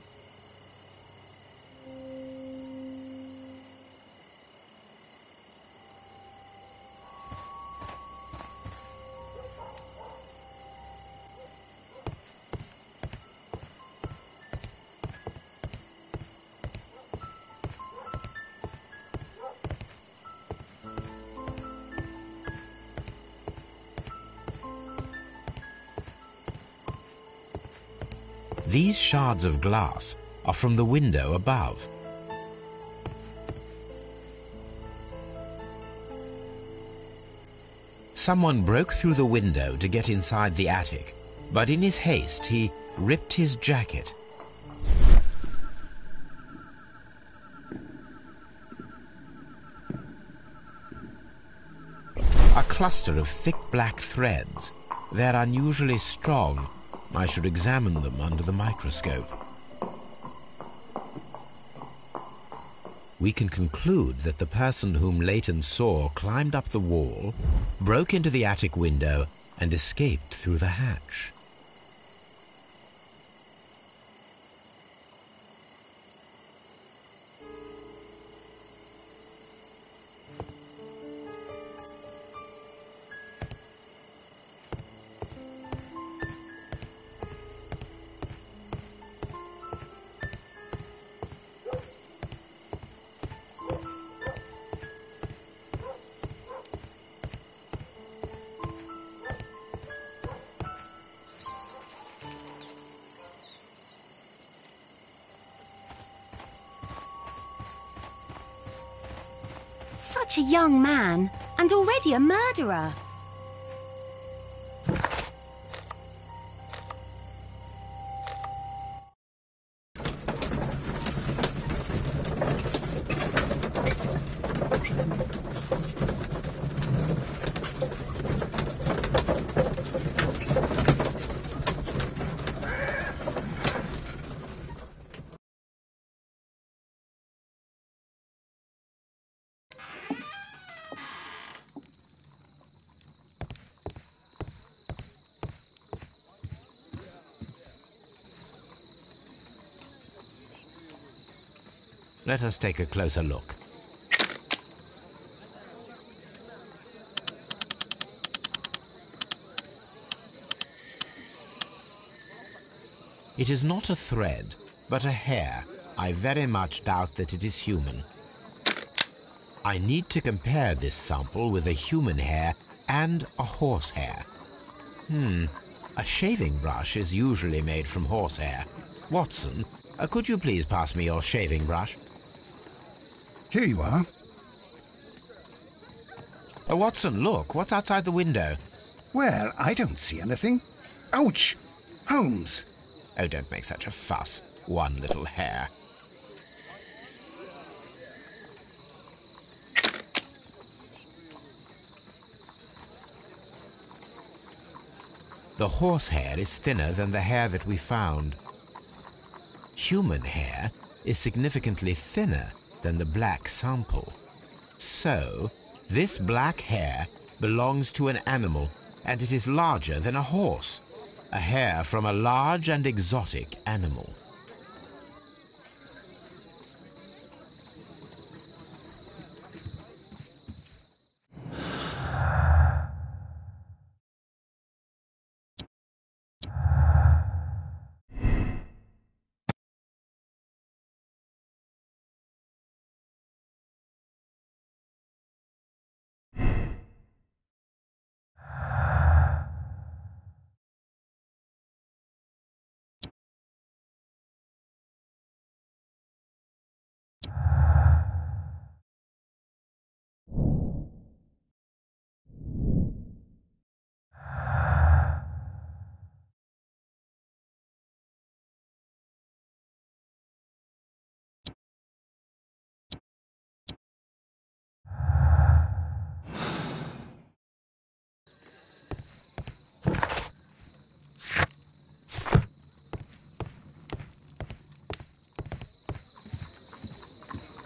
Speaker 1: These shards of glass are from the window above. Someone broke through the window to get inside the attic, but in his haste he ripped his jacket. A cluster of thick black threads. They're unusually strong. I should examine them under the microscope. We can conclude that the person whom Leighton saw climbed up the wall, broke into the attic window, and escaped through the hatch.
Speaker 6: Such a young man, and already a murderer.
Speaker 1: Let us take a closer look. It is not a thread, but a hair. I very much doubt that it is human. I need to compare this sample with a human hair and a horse hair. A shaving brush is usually made from horsehair. Watson, could you please pass me your shaving brush?
Speaker 2: Here you are.
Speaker 1: Watson, look, what's outside the window?
Speaker 2: Well, I don't see anything. Ouch! Holmes!
Speaker 1: Oh, don't make such a fuss. One little hair. The horsehair is thinner than the hair that we found. Human hair is significantly thinner than the black sample. So, this black hair belongs to an animal, and it is larger than a horse. A hair from a large and exotic animal.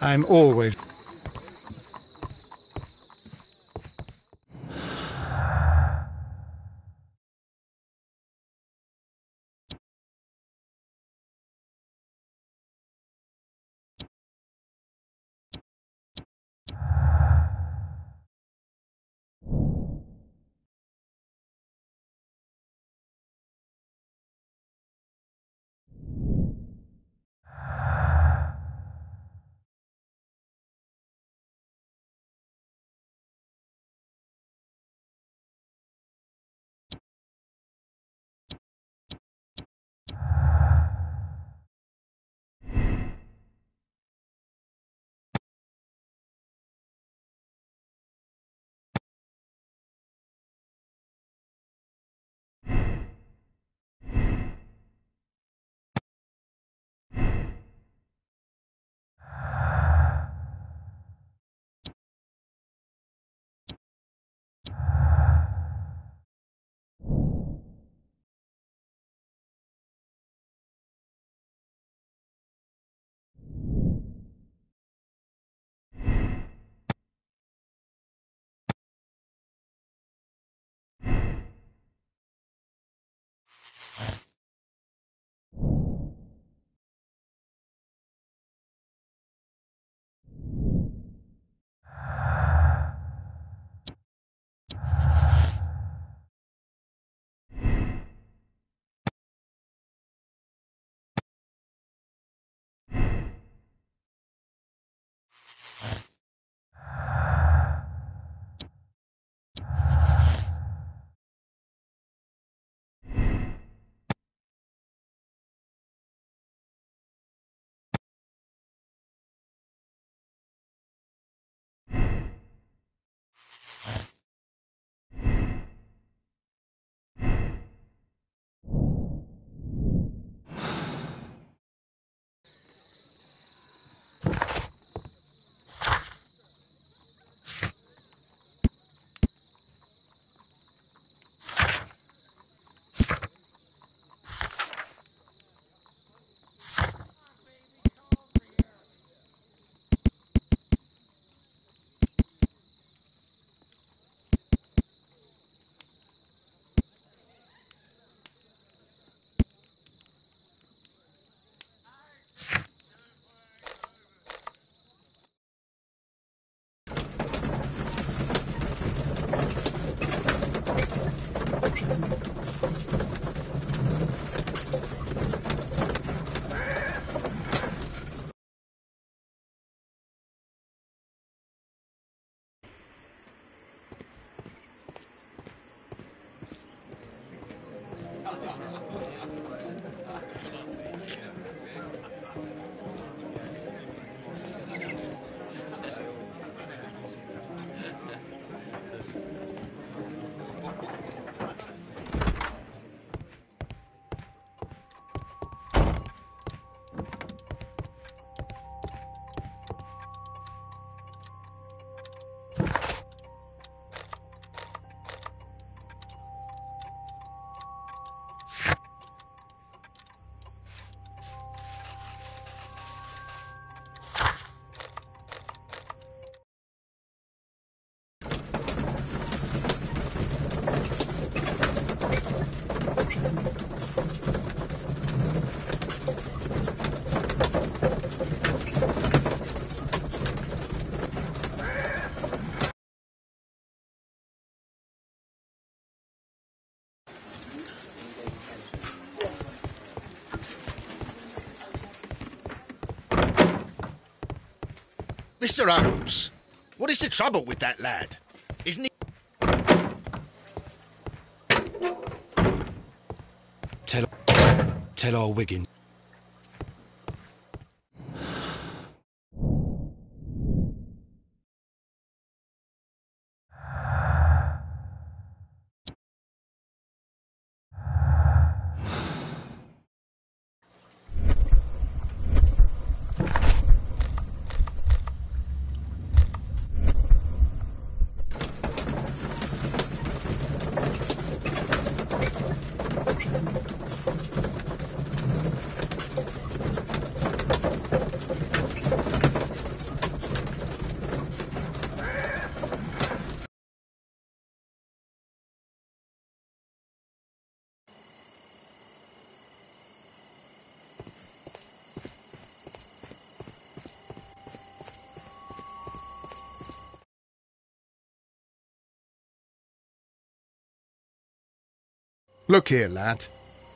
Speaker 2: I'm always
Speaker 7: Mr. Holmes, what is the trouble with that lad? Isn't he...
Speaker 8: Tell old Wiggins.
Speaker 3: Look here, lad.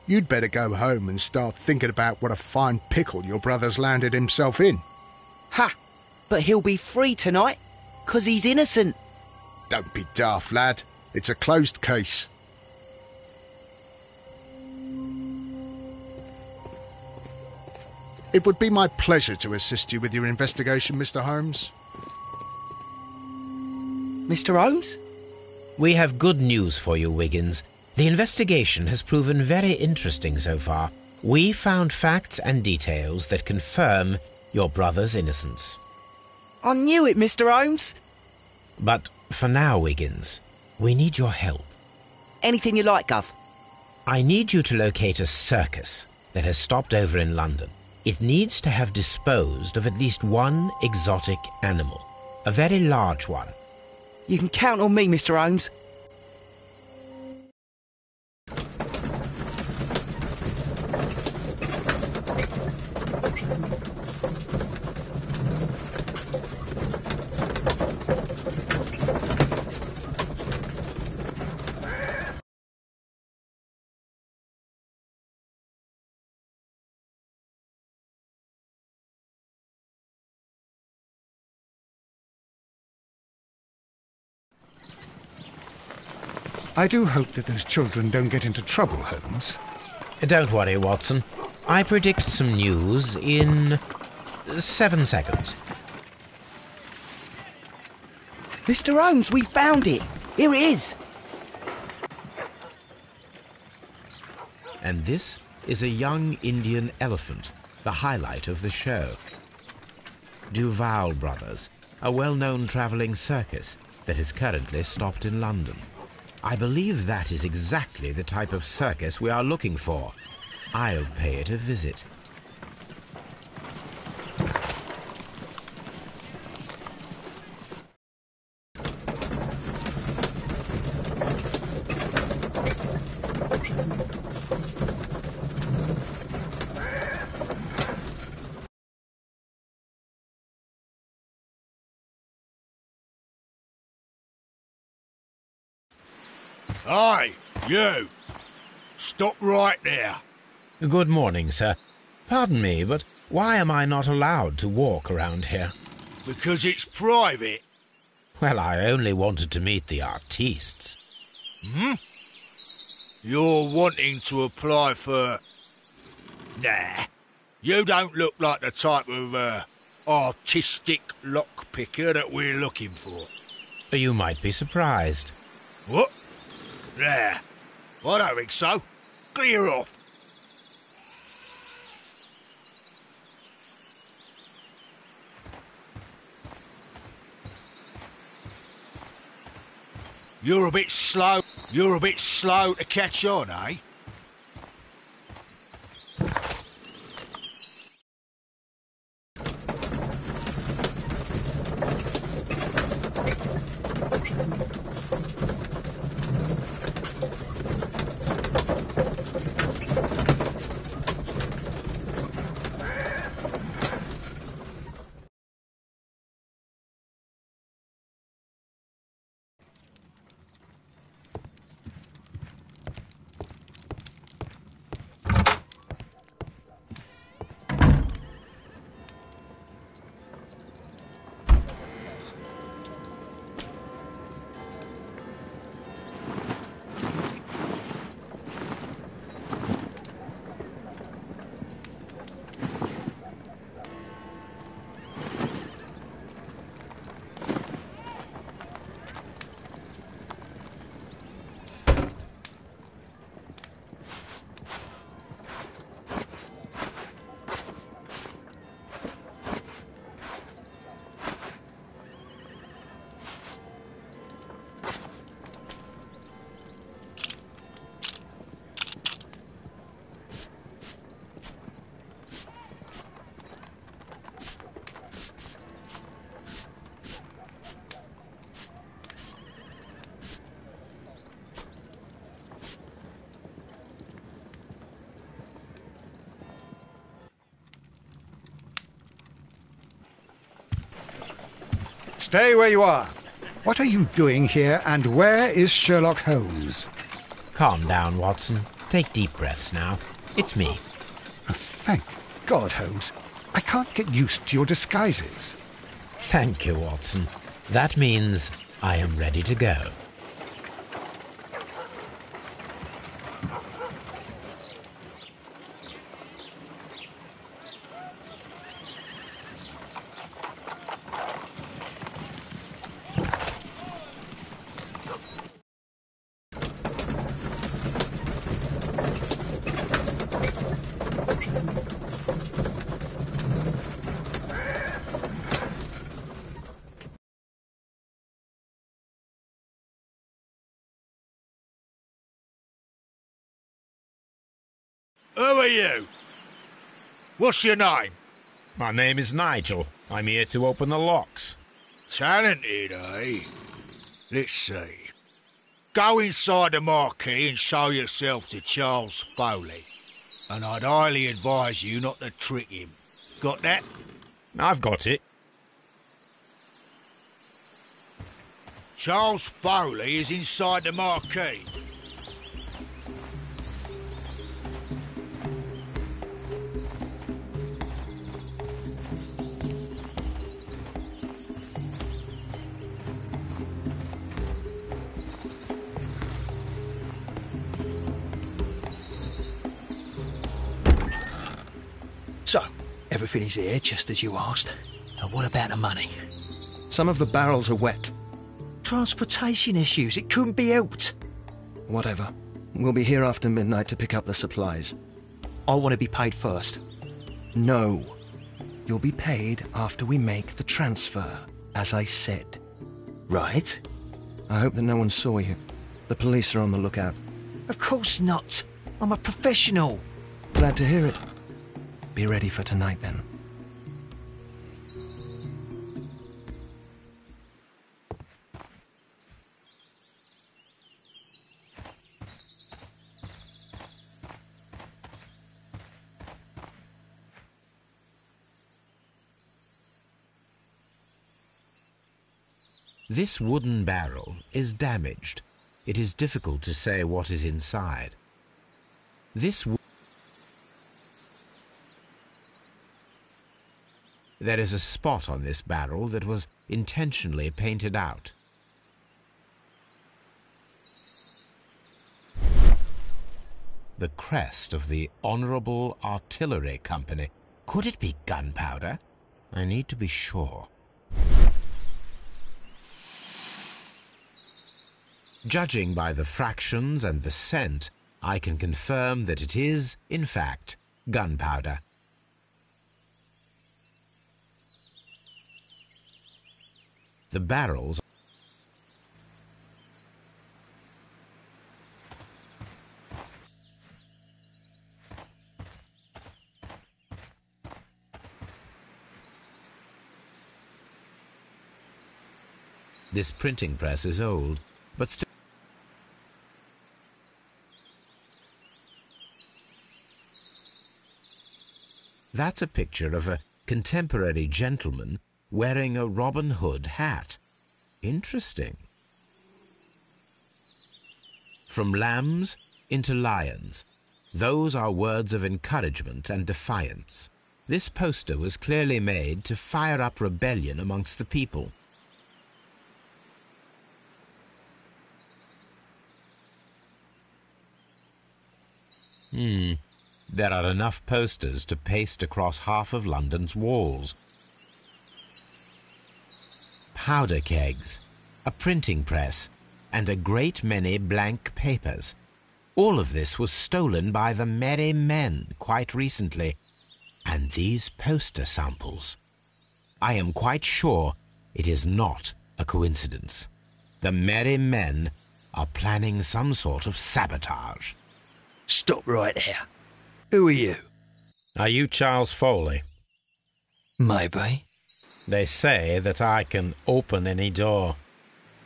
Speaker 3: You'd better go home and start thinking about what a fine pickle your brother's landed himself in.
Speaker 4: Ha! But he'll be free tonight, 'cause he's innocent.
Speaker 3: Don't be daft, lad. It's a closed case. It would be my pleasure to assist you with your investigation, Mr. Holmes.
Speaker 4: Mr. Holmes?
Speaker 1: We have good news for you, Wiggins. The investigation has proven very interesting so far. We found facts and details that confirm your brother's innocence.
Speaker 4: I knew it, Mr. Holmes.
Speaker 1: But for now, Wiggins, we need your help.
Speaker 4: Anything you like, Gov.
Speaker 1: I need you to locate a circus that has stopped over in London. It needs to have disposed of at least one exotic animal, a very large one.
Speaker 4: You can count on me, Mr. Holmes.
Speaker 2: I do hope that those children don't get into trouble, Holmes.
Speaker 1: Don't worry, Watson. I predict some news in 7 seconds.
Speaker 4: Mr. Holmes, we found it. Here it is.
Speaker 1: And this is a young Indian elephant, the highlight of the show. Duval Brothers, a well-known travelling circus that is currently stopped in London. I believe that is exactly the type of circus we are looking for. I'll pay it a visit.
Speaker 7: Aye, you! Stop right there.
Speaker 1: Good morning, sir. Pardon me, but why am I not allowed to walk around here?
Speaker 7: Because it's private.
Speaker 1: Well, I only wanted to meet the artistes.
Speaker 7: Hmm? You're wanting to apply for... Nah. You don't look like the type of, artistic lockpicker that we're looking for.
Speaker 1: You might be surprised.
Speaker 7: What? Nah. I don't think so. Clear off. You're a bit slow to catch on, eh?
Speaker 2: Stay where you are. What are you doing here, and where is Sherlock Holmes?
Speaker 1: Calm down, Watson. Take deep breaths now. It's me.
Speaker 2: Oh, thank God, Holmes. I can't get used to your disguises.
Speaker 1: Thank you, Watson. That means I am ready to go.
Speaker 7: Who are you? What's your name?
Speaker 1: My name is Nigel. I'm here to open the locks.
Speaker 7: Talented, eh? Let's see. Go inside the marquee and show yourself to Charles Foley. And I'd highly advise you not to trick him. Got that?
Speaker 1: I've got it.
Speaker 7: Charles Foley is inside the marquee.
Speaker 9: So, everything is here, just as you asked. And what about the money?
Speaker 10: Some of the barrels are wet.
Speaker 9: Transportation issues, it couldn't be helped.
Speaker 10: Whatever. We'll be here after midnight to pick up the supplies.
Speaker 9: I want to be paid first.
Speaker 10: No. You'll be paid after we make the transfer, as I said.
Speaker 9: Right?
Speaker 10: I hope that no one saw you. The police are on the lookout.
Speaker 9: Of course not. I'm a professional.
Speaker 10: Glad to hear it. Be ready for tonight, then.
Speaker 1: This wooden barrel is damaged. It is difficult to say what is inside. There is a spot on this barrel that was intentionally painted out. The crest of the Honourable Artillery Company. Could it be gunpowder? I need to be sure. Judging by the fractions and the scent, I can confirm that it is, in fact, gunpowder. The barrels This printing press is old, but still. That's a picture of a contemporary gentleman wearing a Robin Hood hat. Interesting. From lambs into lions. Those are words of encouragement and defiance. This poster was clearly made to fire up rebellion amongst the people. There are enough posters to paste across half of London's walls. Powder kegs, a printing press, and a great many blank papers. All of this was stolen by the Merry Men quite recently. And these poster samples. I am quite sure it is not a coincidence. The Merry Men are planning some sort of sabotage.
Speaker 9: Stop right there. Who are you?
Speaker 1: Are you Charles Foley?
Speaker 9: Maybe.
Speaker 1: They say that I can open any door.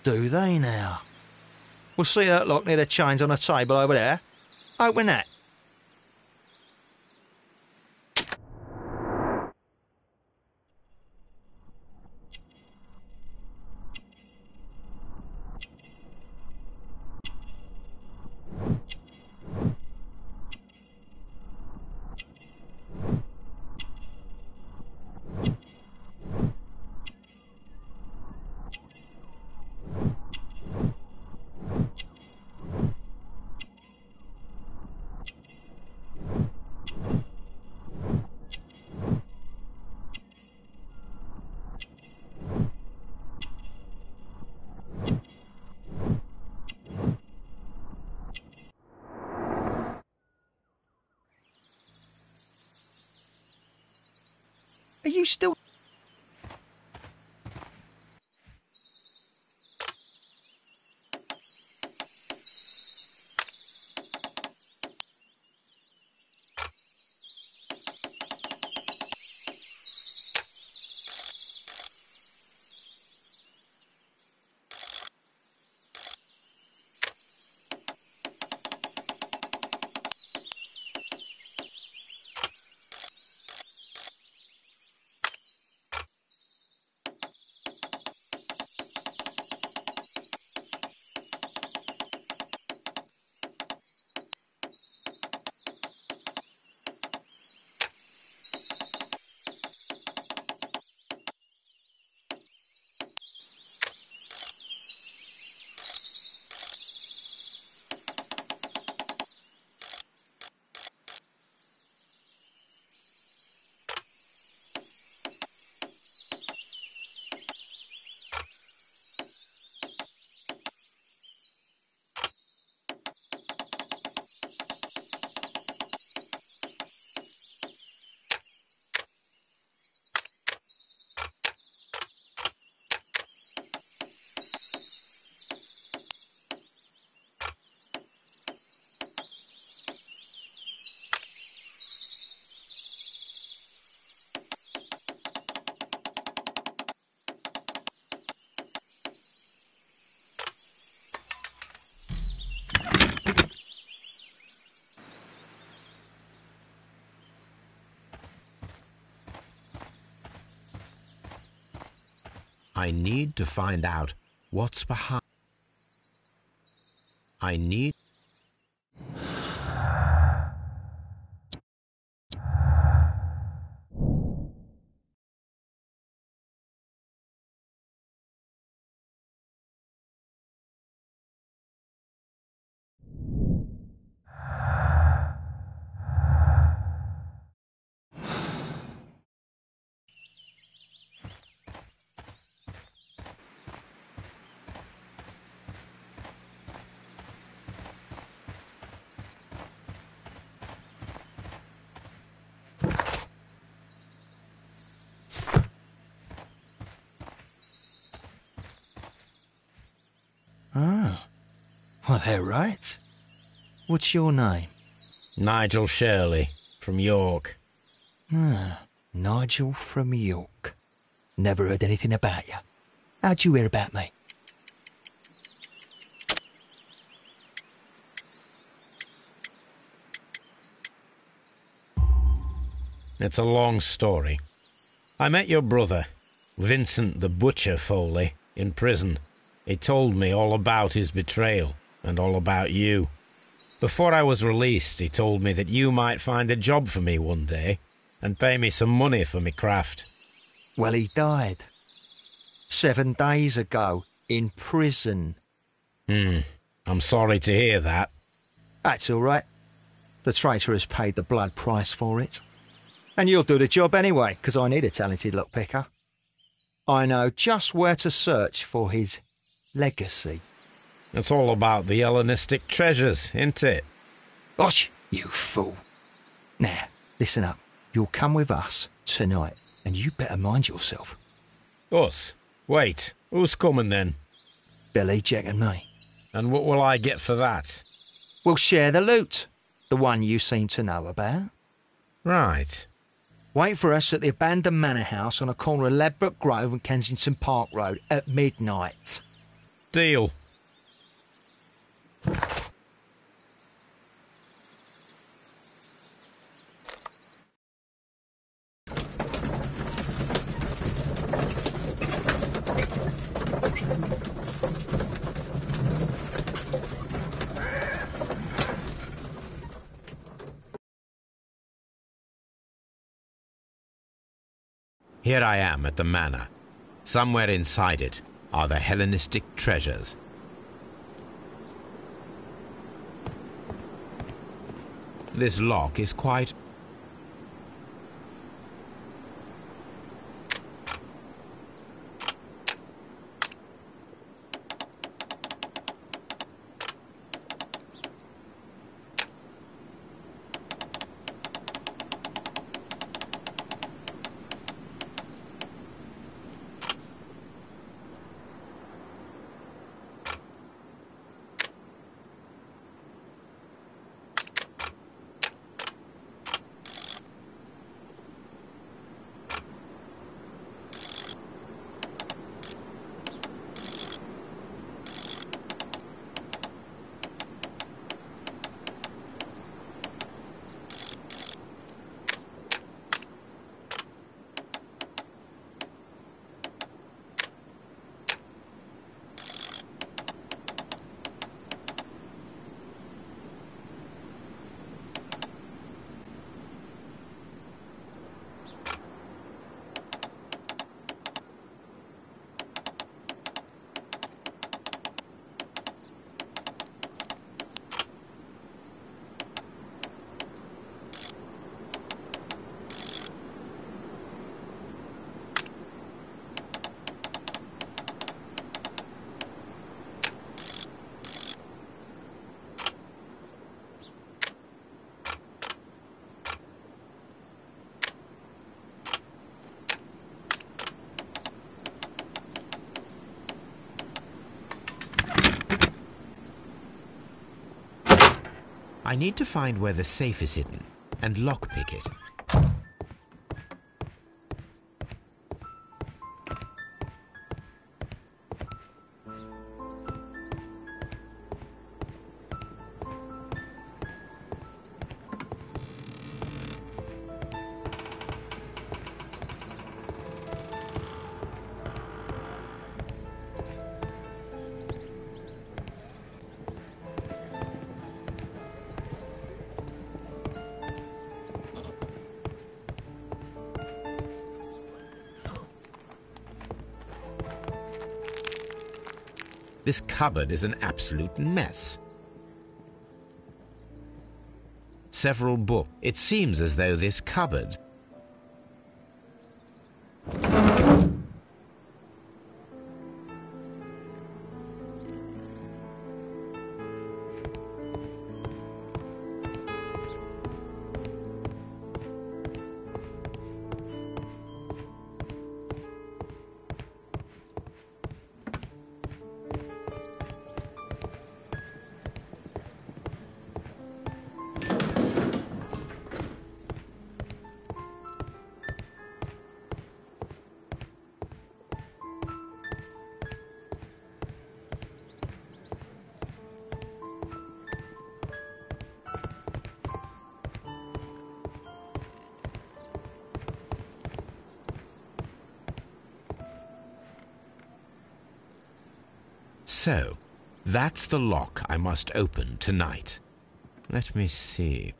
Speaker 9: Do they now? We'll see that lock near the chains on a table over there. Open that. Are you still...
Speaker 1: I need to find out what's behind. I need...
Speaker 9: Oh. Well, they're right. What's your name?
Speaker 1: Nigel Shirley, from York.
Speaker 9: Ah, Nigel from York. Never heard anything about you. How'd you hear about me?
Speaker 1: It's a long story. I met your brother, Vincent the Butcher Foley, in prison. He told me all about his betrayal and all about you. Before I was released, he told me that you might find a job for me one day and pay me some money for me craft.
Speaker 9: Well, he died 7 days ago in prison.
Speaker 1: I'm sorry to hear that.
Speaker 9: That's all right. The traitor has paid the blood price for it. And you'll do the job anyway, because I need a talented lockpicker. I know just where to search for his legacy.
Speaker 1: It's all about the Hellenistic treasures, isn't it?
Speaker 9: Gosh, you fool. Now, listen up. You'll come with us tonight, and you better mind yourself.
Speaker 1: Us? Wait, who's coming then?
Speaker 9: Billy, Jack and me.
Speaker 1: And what will I get for that?
Speaker 9: We'll share the loot. The one you seem to know about.
Speaker 1: Right.
Speaker 9: Wait for us at the abandoned manor house on the corner of Ladbroke Grove and Kensington Park Road at midnight.
Speaker 1: Deal. Here I am at the manor. Somewhere inside it are the Hellenistic treasures. This lock is quite... I need to find where the safe is hidden and lockpick it. This cupboard is an absolute mess. Several books. It seems as though this cupboard... So, that's the lock I must open tonight. Let me see.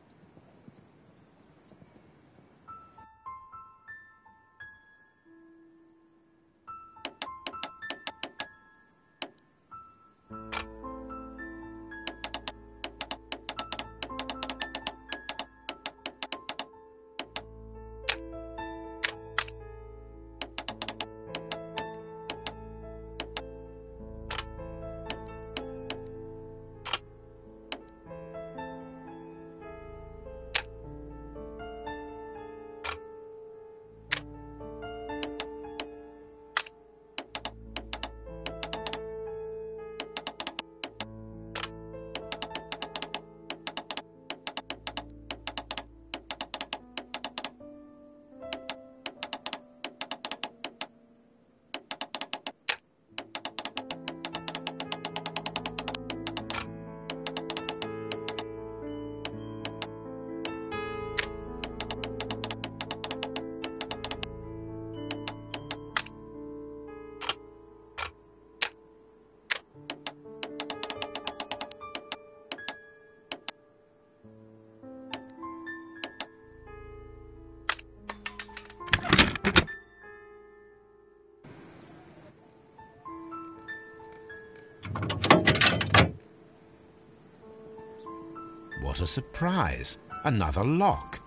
Speaker 1: What a surprise! Another lock.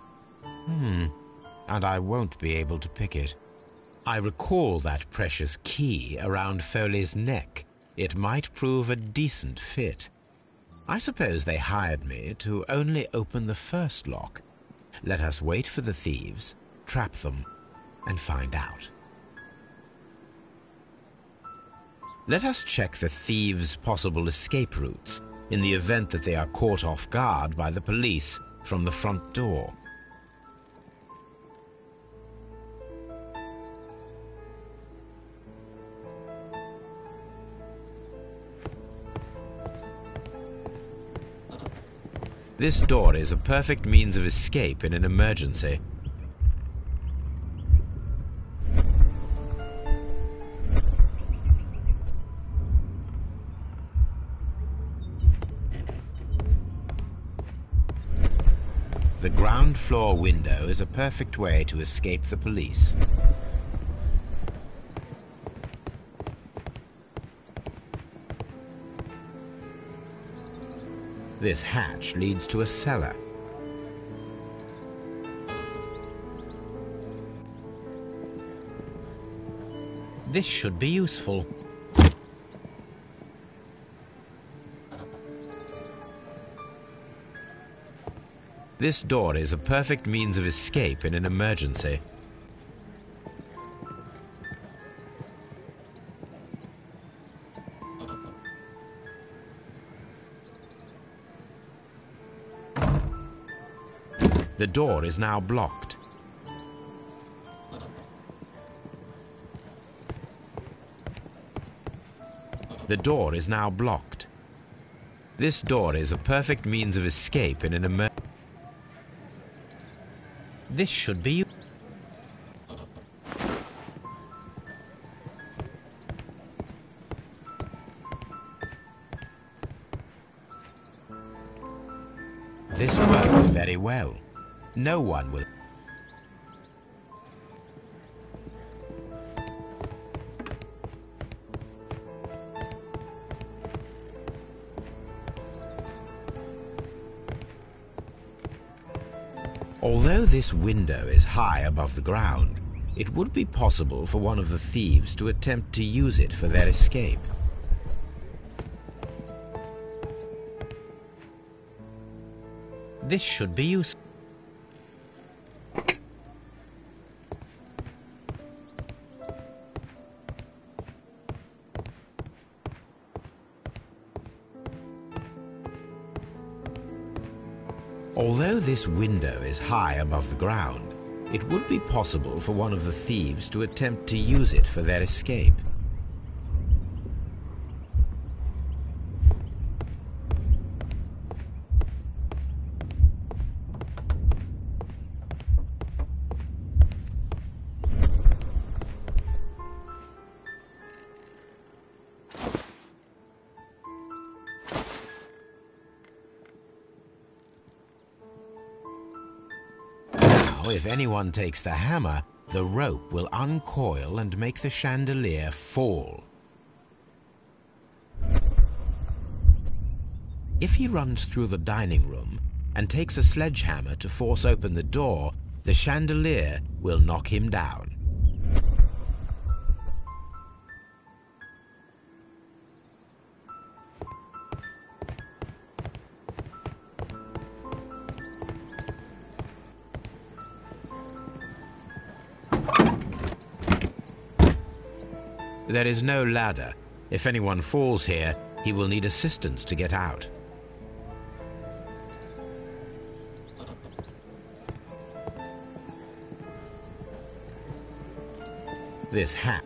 Speaker 1: And I won't be able to pick it. I recall that precious key around Foley's neck. It might prove a decent fit. I suppose they hired me to only open the first lock. Let us wait for the thieves, trap them, and find out. Let us check the thieves' possible escape routes in the event that they are caught off guard by the police from the front door. This door is a perfect means of escape in an emergency. The ground floor window is a perfect way to escape the police. This hatch leads to a cellar. This should be useful. This door is a perfect means of escape in an emergency. The door is now blocked. The door is now blocked. This door is a perfect means of escape in an emergency. This should be... This works very well. No one will... Although this window is high above the ground, it would be possible for one of the thieves to attempt to use it for their escape. This should be useful. Although this window is high above the ground, it would be possible for one of the thieves to attempt to use it for their escape. If anyone takes the hammer, the rope will uncoil and make the chandelier fall. If he runs through the dining room and takes a sledgehammer to force open the door, the chandelier will knock him down. There is no ladder. If anyone falls here, he will need assistance to get out. This hat.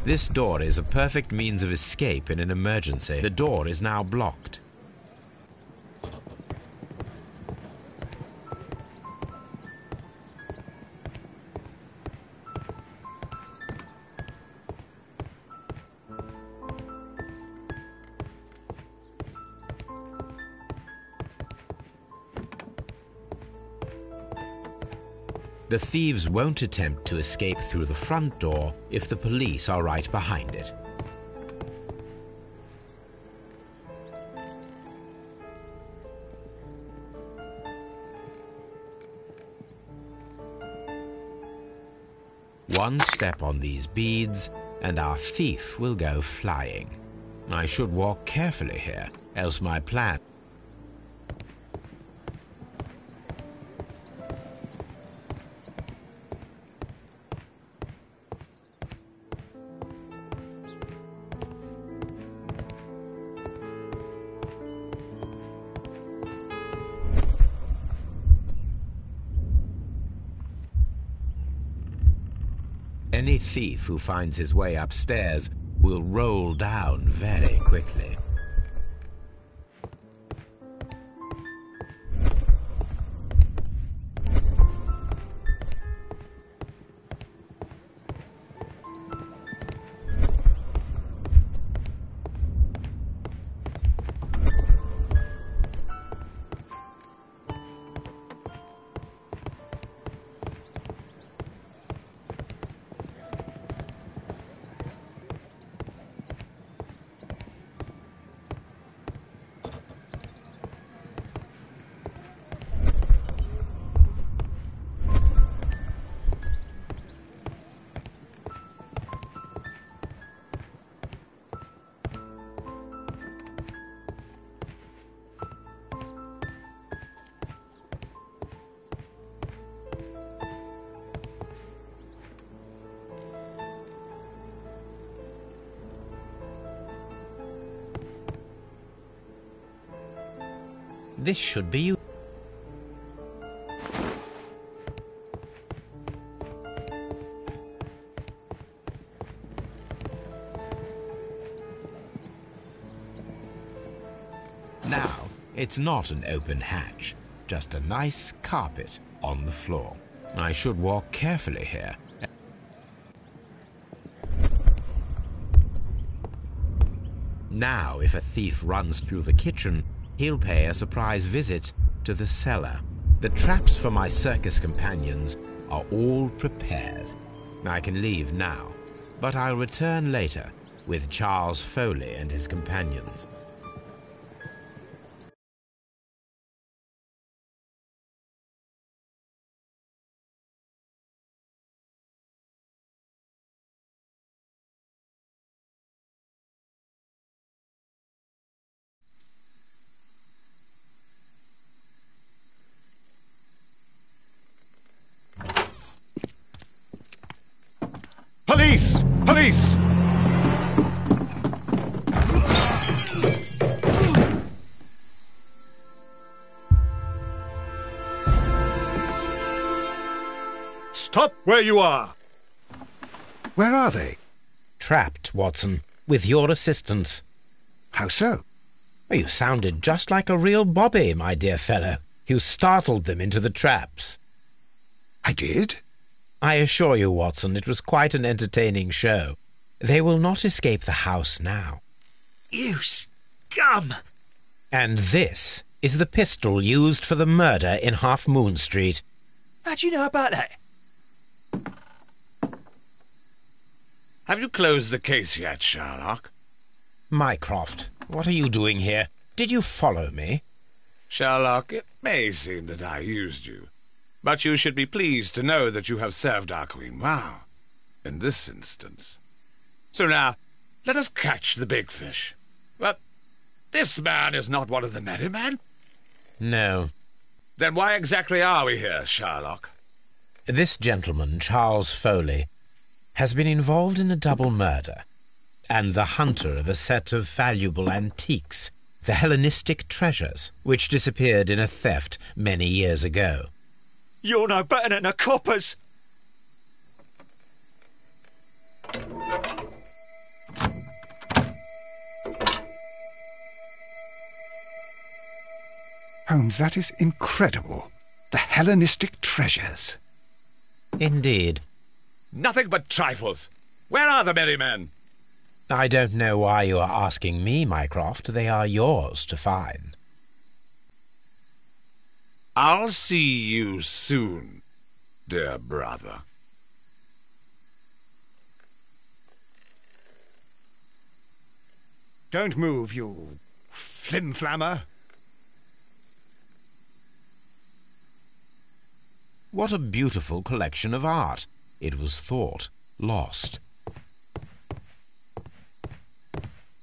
Speaker 1: This door is a perfect means of escape in an emergency. The door is now blocked. The thieves won't attempt to escape through the front door if the police are right behind it. One step on these beads, and our thief will go flying. I should walk carefully here, else my plan... Any thief who finds his way upstairs will roll down very quickly. This should be you. Now, it's not an open hatch, just a nice carpet on the floor. I should walk carefully here. Now, if a thief runs through the kitchen, he'll pay a surprise visit to the cellar. The traps for my circus companions are all prepared. I can leave now, but I'll return later with Charles Foley and his companions.
Speaker 11: Police! Police! Stop where you are!
Speaker 2: Where are they?
Speaker 1: Trapped, Watson, with your assistance.
Speaker 2: How so?
Speaker 1: You sounded just like a real bobby, my dear fellow. You startled them into the traps.
Speaker 2: I did?
Speaker 1: I assure you, Watson, it was quite an entertaining show. They will not escape the house now.
Speaker 4: You scum!
Speaker 1: And this is the pistol used for the murder in Half Moon Street.
Speaker 4: How do you know about that?
Speaker 11: Have you closed the case yet, Sherlock?
Speaker 1: Mycroft, what are you doing here? Did you follow me?
Speaker 11: Sherlock, it may seem that I used you, but you should be pleased to know that you have served our queen well, in this instance. So now, let us catch the big fish. But this man is not one of the merry men?
Speaker 1: No.
Speaker 11: Then why exactly are we here, Sherlock?
Speaker 1: This gentleman, Charles Foley, has been involved in a double murder, and the hunter of a set of valuable antiques, the Hellenistic treasures, which disappeared in a theft many years ago.
Speaker 9: You're no better than the coppers.
Speaker 2: Holmes, that is incredible. The Hellenistic treasures.
Speaker 1: Indeed.
Speaker 11: Nothing but trifles. Where are the merry men?
Speaker 1: I don't know why you are asking me, Mycroft. They are yours to find.
Speaker 11: I'll see you soon, dear brother.
Speaker 2: Don't move, you flim-flammer.
Speaker 1: What a beautiful collection of art. It was thought lost.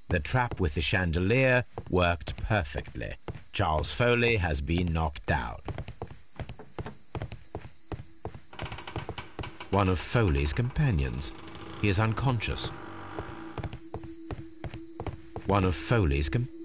Speaker 1: The trap with the chandelier worked perfectly. Charles Foley has been knocked down. One of Foley's companions. He is unconscious. One of Foley's companions.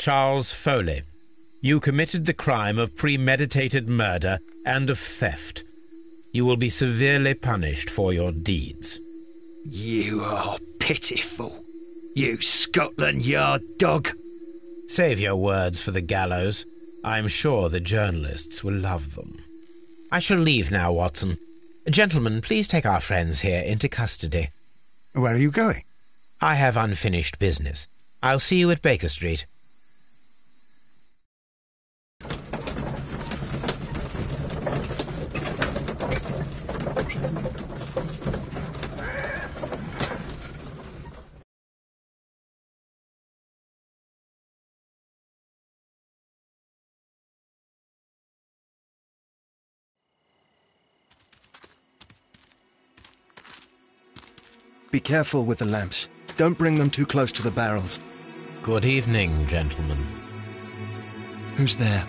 Speaker 1: Charles Foley, you committed the crime of premeditated murder and of theft. You will be severely punished for your deeds.
Speaker 9: You are pitiful, you Scotland Yard dog.
Speaker 1: Save your words for the gallows. I'm sure the journalists will love them. I shall leave now, Watson. Gentlemen, please take our friends here into custody.
Speaker 2: Where are you going?
Speaker 1: I have unfinished business. I'll see you at Baker Street.
Speaker 10: Be careful with the lamps. Don't bring them too close to the barrels.
Speaker 1: Good evening, gentlemen.
Speaker 10: Who's there?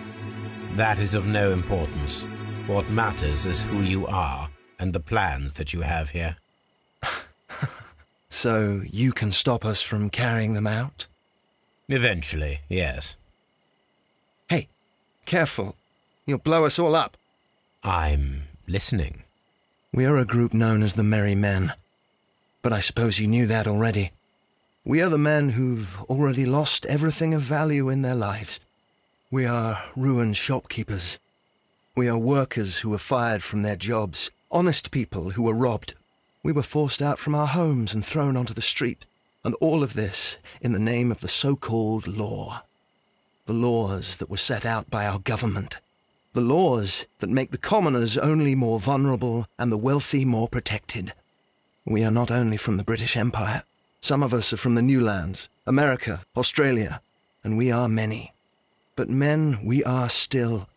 Speaker 1: That is of no importance. What matters is who you are and the plans that you have here.
Speaker 10: So you can stop us from carrying them out?
Speaker 1: Eventually, yes.
Speaker 10: Hey, careful. You'll blow us all up.
Speaker 1: I'm listening.
Speaker 10: We are a group known as the Merry Men. But I suppose you knew that already. We are the men who've already lost everything of value in their lives. We are ruined shopkeepers. We are workers who were fired from their jobs, honest people who were robbed. We were forced out from our homes and thrown onto the street, and all of this in the name of the so-called law. The laws that were set out by our government. The laws that make the commoners only more vulnerable and the wealthy more protected. We are not only from the British Empire. Some of us are from the New Lands, America, Australia, and we are many. But men we are still,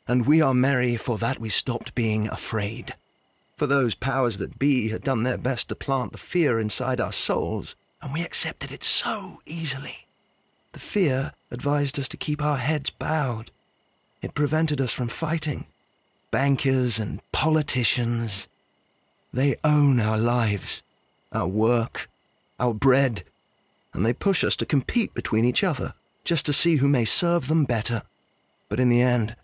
Speaker 10: and we are merry for that we stopped being afraid. For those powers that be had done their best to plant the fear inside our souls, and we accepted it so easily. The fear advised us to keep our heads bowed. It prevented us from fighting. Bankers and politicians, they own our lives, our work, our bread, and they push us to compete between each other, just to see who may serve them better. But in the end,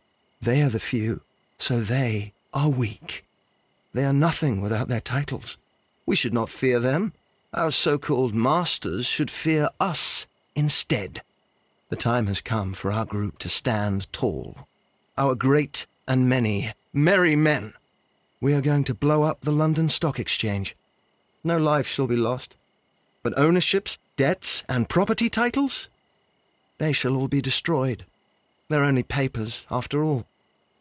Speaker 10: they are the few, so they are weak. They are nothing without their titles. We should not fear them. Our so-called masters should fear us instead. The time has come for our group to stand tall. Our great and many merry men. We are going to blow up the London Stock Exchange. No life shall be lost. But ownerships, debts, and property titles? They shall all be destroyed. They're only papers, after all.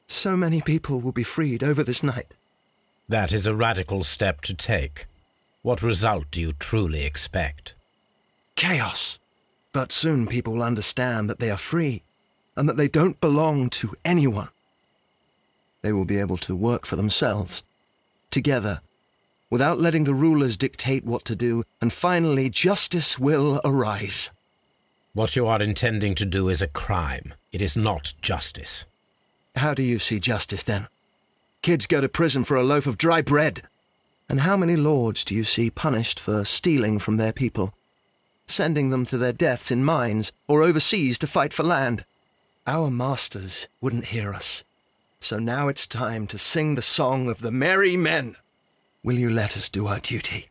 Speaker 10: So many people will be freed over this night.
Speaker 1: That is a radical step to take. What result do you truly expect?
Speaker 10: Chaos. But soon people will understand that they are free, and that they don't belong to anyone. They will be able to work for themselves, together, without letting the rulers dictate what to do, and finally justice will arise.
Speaker 1: What you are intending to do is a crime. It is not justice.
Speaker 10: How do you see justice, then? Kids go to prison for a loaf of dry bread. And how many lords do you see punished for stealing from their people, sending them to their deaths in mines or overseas to fight for land? Our masters wouldn't hear us. So now it's time to sing the song of the merry men. Will you let us do our duty?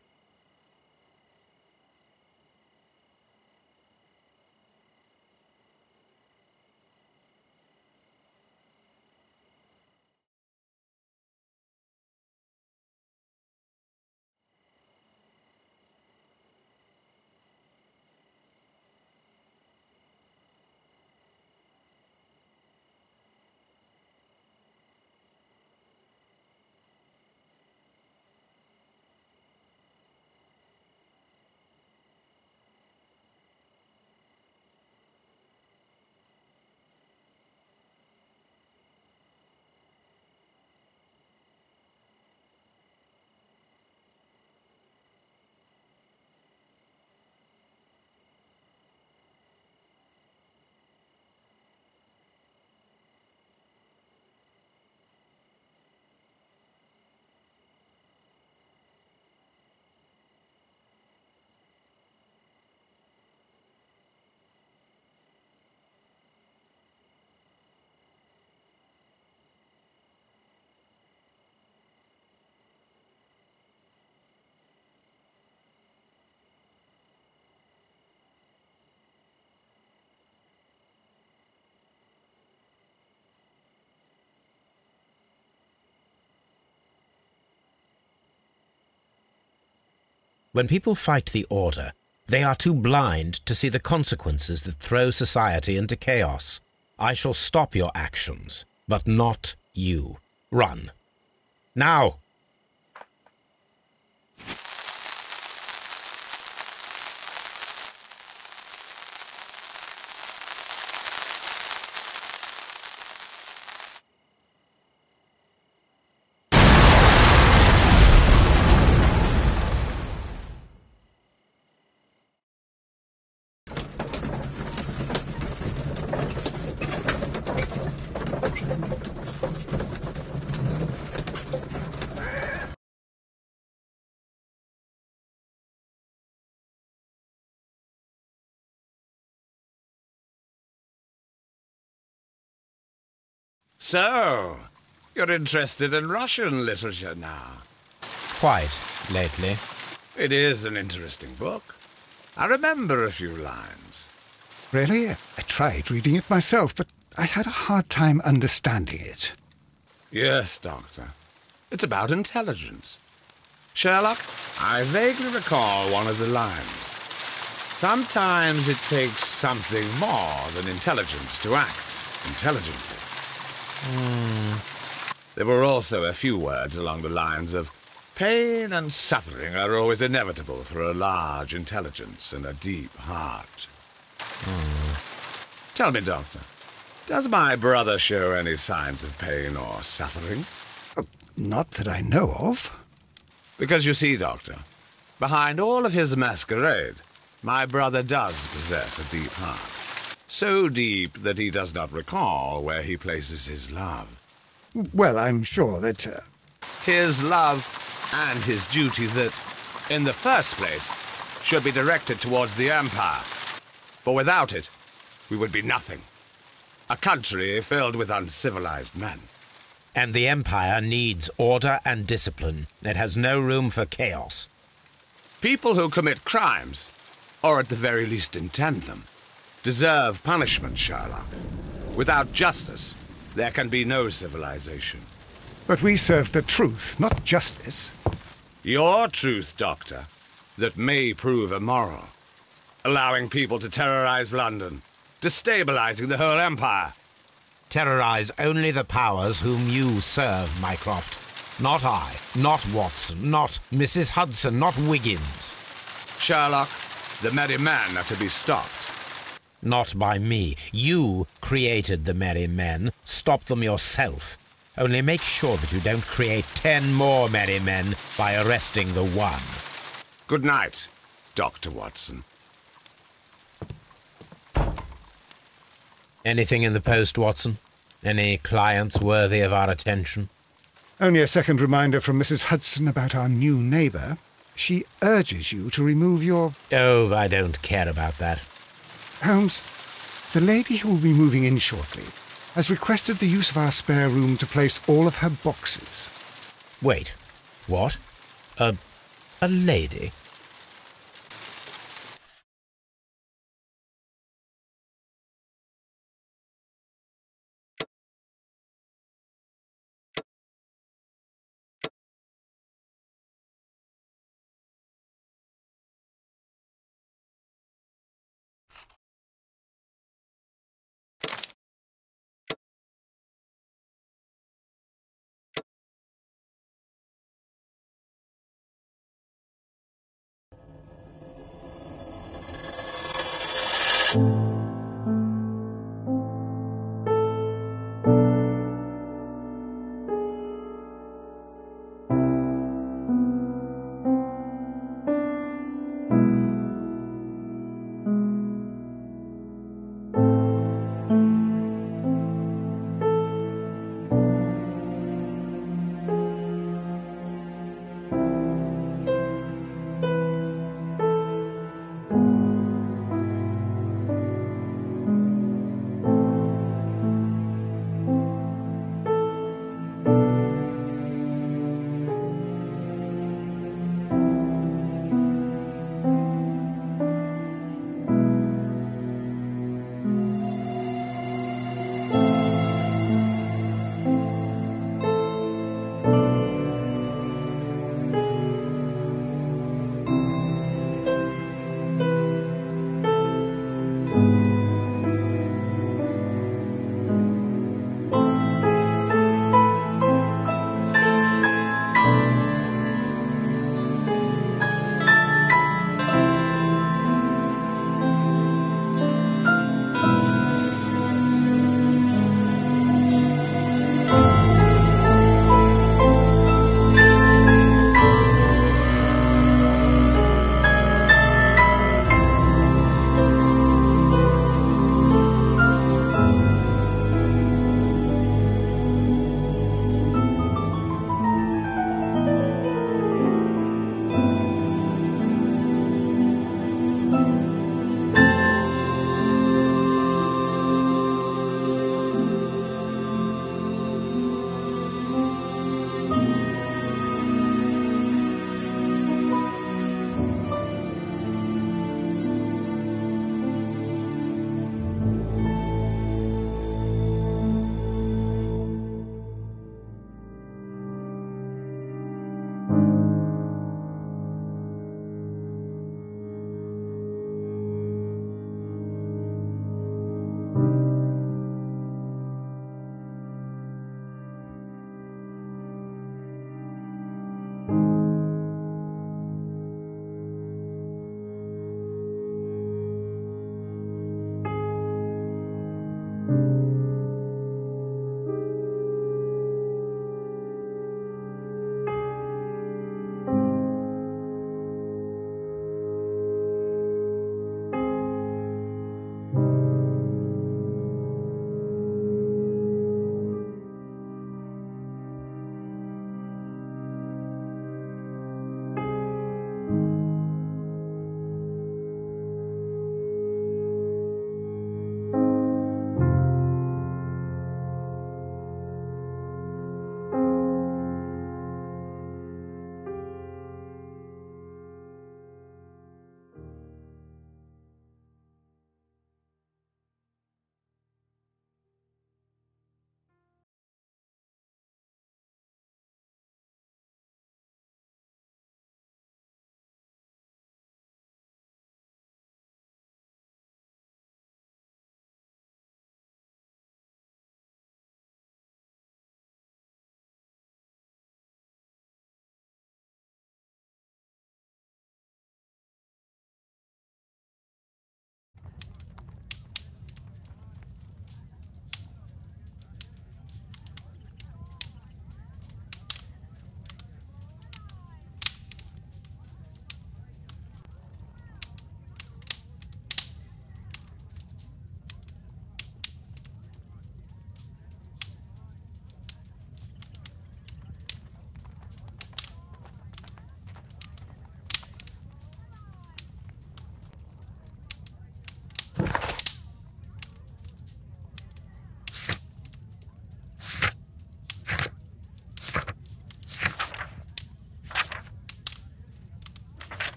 Speaker 1: When people fight the order, they are too blind to see the consequences that throw society into chaos. I shall stop your actions, but not you. Run. Now!
Speaker 11: So, you're interested in Russian literature now?
Speaker 1: Quite, lately.
Speaker 11: It is an interesting book. I remember a few lines.
Speaker 2: Really? I tried reading it myself, but I had a hard time understanding it.
Speaker 11: Yes, Doctor. It's about intelligence. Sherlock, I vaguely recall one of the lines. Sometimes it takes something more than intelligence to act intelligently. There were also a few words along the lines of, pain and suffering are always inevitable for a large intelligence and a deep heart. Tell me, Doctor, does my brother show any signs of pain or suffering?
Speaker 2: Not that I know of.
Speaker 11: Because you see, Doctor, behind all of his masquerade, my brother does possess a deep heart. So deep that he does not recall where he places his love.
Speaker 2: Well, I'm sure that...
Speaker 11: His love and his duty that, in the first place, should be directed towards the Empire. For without it, we would be nothing. A country filled with uncivilized men.
Speaker 1: And the Empire needs order and discipline. It has no room for chaos.
Speaker 11: People who commit crimes, or at the very least intend them, deserve punishment, Sherlock. Without justice, there can be no civilization.
Speaker 2: But we serve the truth, not justice.
Speaker 11: Your truth, Doctor, that may prove immoral. Allowing people to terrorize London, destabilizing the whole empire.
Speaker 1: Terrorize only the powers whom you serve, Mycroft. Not I, not Watson, not Mrs. Hudson, not Wiggins.
Speaker 11: Sherlock, the merry men are to be stopped.
Speaker 1: Not by me. You created the merry men. Stop them yourself. Only make sure that you don't create 10 more merry men by arresting the one.
Speaker 11: Good night, Dr. Watson.
Speaker 1: Anything in the post, Watson? Any clients worthy of our attention?
Speaker 2: Only a second reminder from Mrs. Hudson about our new neighbour. She urges you to remove your...
Speaker 1: Oh, I don't care about that.
Speaker 2: Holmes, the lady who will be moving in shortly has requested the use of our spare room to place all of her boxes.
Speaker 1: Wait, what? A lady?
Speaker 12: you